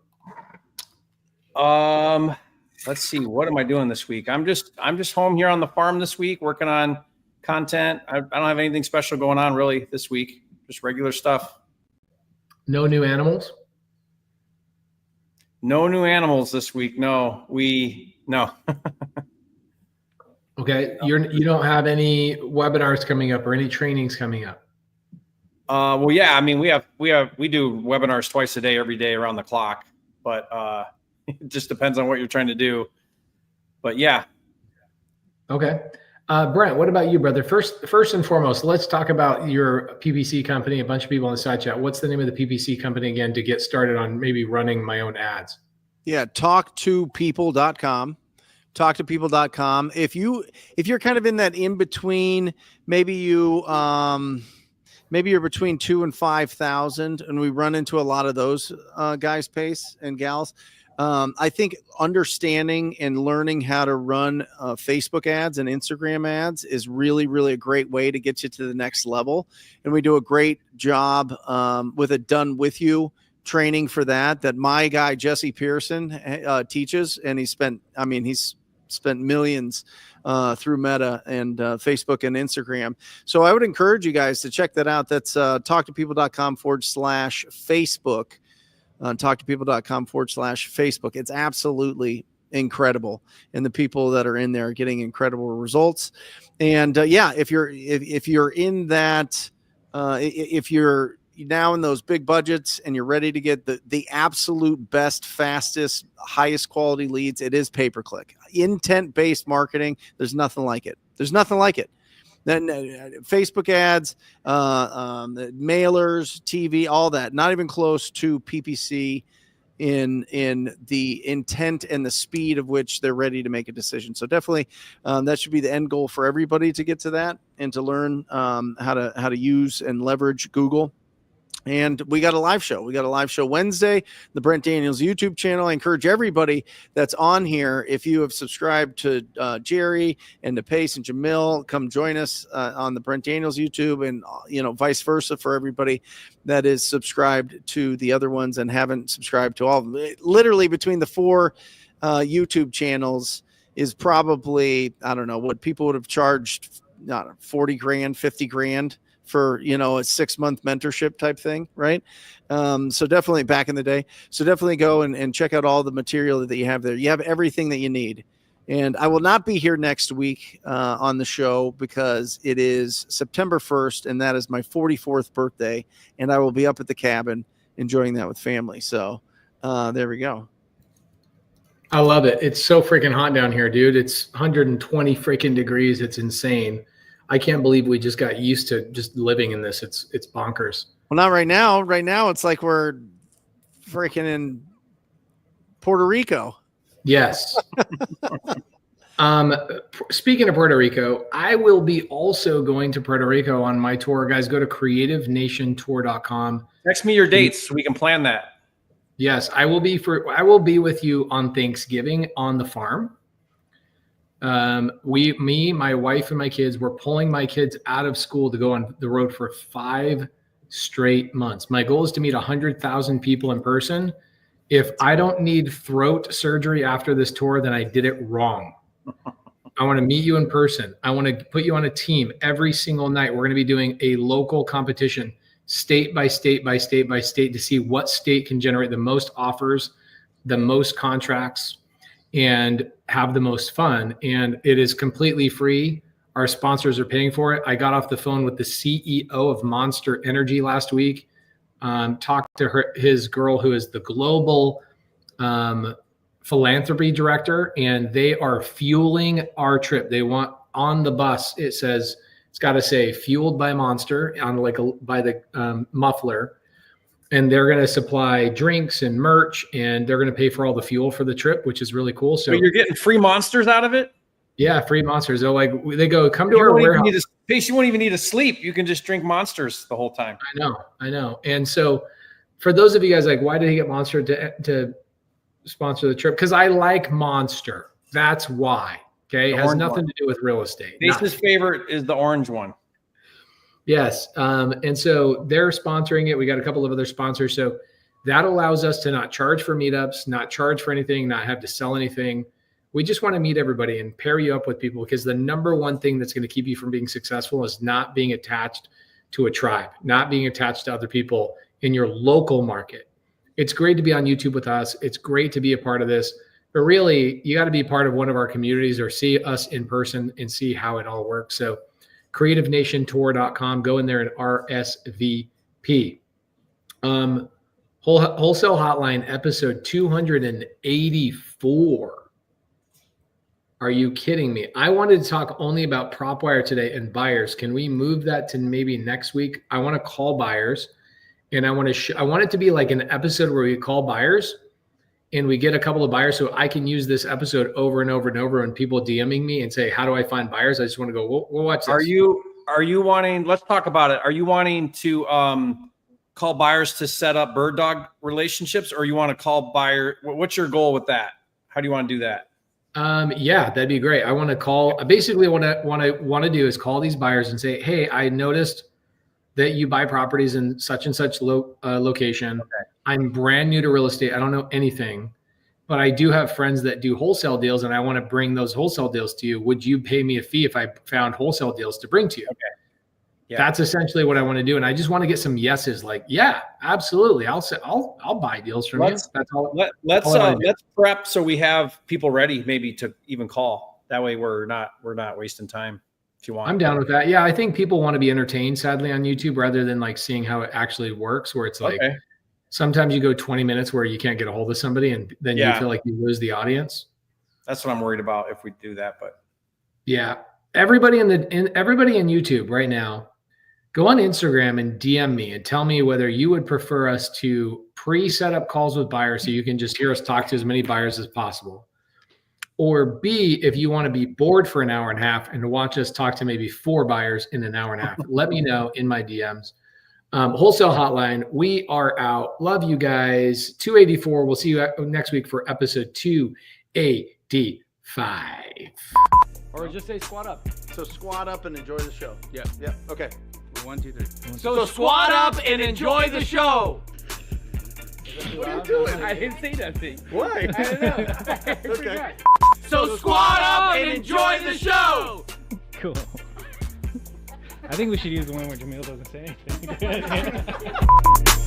Let's see. What am I doing this week? I'm just home here on the farm this week, working on content. I don't have anything special going on really this week. Just regular stuff. No new animals? No new animals this week. No. Okay. You don't have any webinars coming up or any trainings coming up? Well, yeah. I mean, we do webinars twice a day, every day around the clock, but it just depends on what you're trying to do. But yeah. Okay. Brent, what about you, brother? First and foremost, let's talk about your PPC company. A bunch of people in the side chat. What's the name of the PPC company again to get started on maybe running my own ads? Yeah, talktopeople.com. talktopeople.com. If you're kind of in that in between, maybe you're between 2,000 and 5,000, and we run into a lot of those guys, Pace and gals. I think understanding and learning how to run Facebook ads and Instagram ads is really, really a great way to get you to the next level. And we do a great job with a done with you training for that my guy, Jesse Pearson, teaches. And he's spent millions through Meta and Facebook and Instagram. So I would encourage you guys to check that out. That's talktopeople.com/Facebook. talktopeople.com/Facebook. It's absolutely incredible. And the people that are in there are getting incredible results. And if you're in that, if you're now in those big budgets and you're ready to get the absolute best, fastest, highest quality leads, it is pay-per-click. Intent-based marketing. There's nothing like it. Then Facebook ads, mailers, TV, all that, not even close to PPC in the intent and the speed of which they're ready to make a decision. So definitely that should be the end goal for everybody to get to that and to learn how to use and leverage Google. And we got a live show. Wednesday, the Brent Daniels YouTube channel. I encourage everybody that's on here, if you have subscribed to Jerry and to Pace and Jamil, come join us on the Brent Daniels YouTube, and vice versa for everybody that is subscribed to the other ones and haven't subscribed to all of them. Literally between the 4 YouTube channels is probably, I don't know what people would have charged, not 40 grand, 50 grand for, a 6-month mentorship type thing. Right. So definitely back in the day. So definitely go and check out all the material that you have there. You have everything that you need. And I will not be here next week on the show because it is September 1st. And that is my 44th birthday. And I will be up at the cabin enjoying that with family. So there we go. I love it. It's so freaking hot down here, dude. It's 120 freaking degrees. It's insane. I can't believe we just got used to just living in this. It's bonkers. Well, not right now. Right now, it's like we're freaking in Puerto Rico. Yes. Speaking of Puerto Rico, I will be also going to Puerto Rico on my tour. Guys, go to creativenationtour.com. Text me your dates so we can plan that. Yes, I will be with you on Thanksgiving on the farm. My wife and my kids, we're pulling my kids out of school to go on the road for 5 straight months. My goal is to meet 100,000 people in person. If I don't need throat surgery after this tour, then I did it wrong. I want to meet you in person. I want to put you on a team every single night. We're going to be doing a local competition, state by state by state by state, to see what state can generate the most offers, the most contracts, and have the most fun. And it is completely free. Our sponsors are paying for it. I got off the phone with the CEO of Monster Energy last week, talked to his girl who is the global philanthropy director, and they are fueling our trip. They want on the bus, it's got to say fueled by Monster on by the muffler. And they're going to supply drinks and merch, and they're going to pay for all the fuel for the trip, which is really cool. So you're getting free Monsters out of it? Yeah, free Monsters. They go, come to our warehouse. You won't even need to sleep. You can just drink Monsters the whole time. I know. And so for those of you guys why did he get Monster to sponsor the trip? Because I like Monster. That's why. Okay. It has nothing to do with real estate. Base's favorite is the orange one. Yes. And so they're sponsoring it. We got a couple of other sponsors. So that allows us to not charge for meetups, not charge for anything, not have to sell anything. We just want to meet everybody and pair you up with people, because the number one thing that's going to keep you from being successful is not being attached to a tribe, not being attached to other people in your local market. It's great to be on YouTube with us. It's great to be a part of this, but really you got to be part of one of our communities or see us in person and see how it all works. So creativenationtour.com, go in there and RSVP. Wholesale Hotline episode 284. Are you kidding me? I wanted to talk only about PropWire today and buyers. Can we move that to maybe next week? I want to call buyers, and I want it to be like an episode where we call buyers and we get a couple of buyers, so I can use this episode over and over and over when people DMing me and say, how do I find buyers? I just want to go, we'll watch this. Are you wanting, let's talk about it. Are you wanting to call buyers to set up bird dog relationships, or you want to call buyer? What's your goal with that? How do you want to do that? Yeah, that'd be great. I want to call, basically what I want to do is call these buyers and say, hey, I noticed that you buy properties in such and such location. Okay. I'm brand new to real estate. I don't know anything, but I do have friends that do wholesale deals, and I want to bring those wholesale deals to you. Would you pay me a fee if I found wholesale deals to bring to you? Okay. Yeah. That's essentially what I want to do. And I just want to get some yeses, like, yeah, absolutely. I'll buy deals from you. That's all. Let's prep so we have people ready maybe to even call. That way we're not wasting time. If you want. I'm down with that. Yeah, I think people want to be entertained, sadly, on YouTube rather than like seeing how it actually works, where it's like sometimes you go 20 minutes where you can't get a hold of somebody and then you feel like you lose the audience. That's what I'm worried about if we do that. But yeah, everybody in YouTube right now, go on Instagram and DM me and tell me whether you would prefer us to pre-set up calls with buyers so you can just hear us talk to as many buyers as possible. Or B, if you want to be bored for an hour and a half and watch us talk to maybe 4 buyers in an hour and a half, let me know in my DMs. Wholesale Hotline, we are out. Love you guys. 284. We'll see you next week for episode 285. Or just say squat up. So squat up and enjoy the show. Yeah. Yeah. Okay. 1, 2, 3. So squat up and enjoy the show. What are you doing? I didn't say nothing. Why? I don't know. Okay. So squat up and enjoy the show. Cool. I think we should use the one where Jamil doesn't say anything.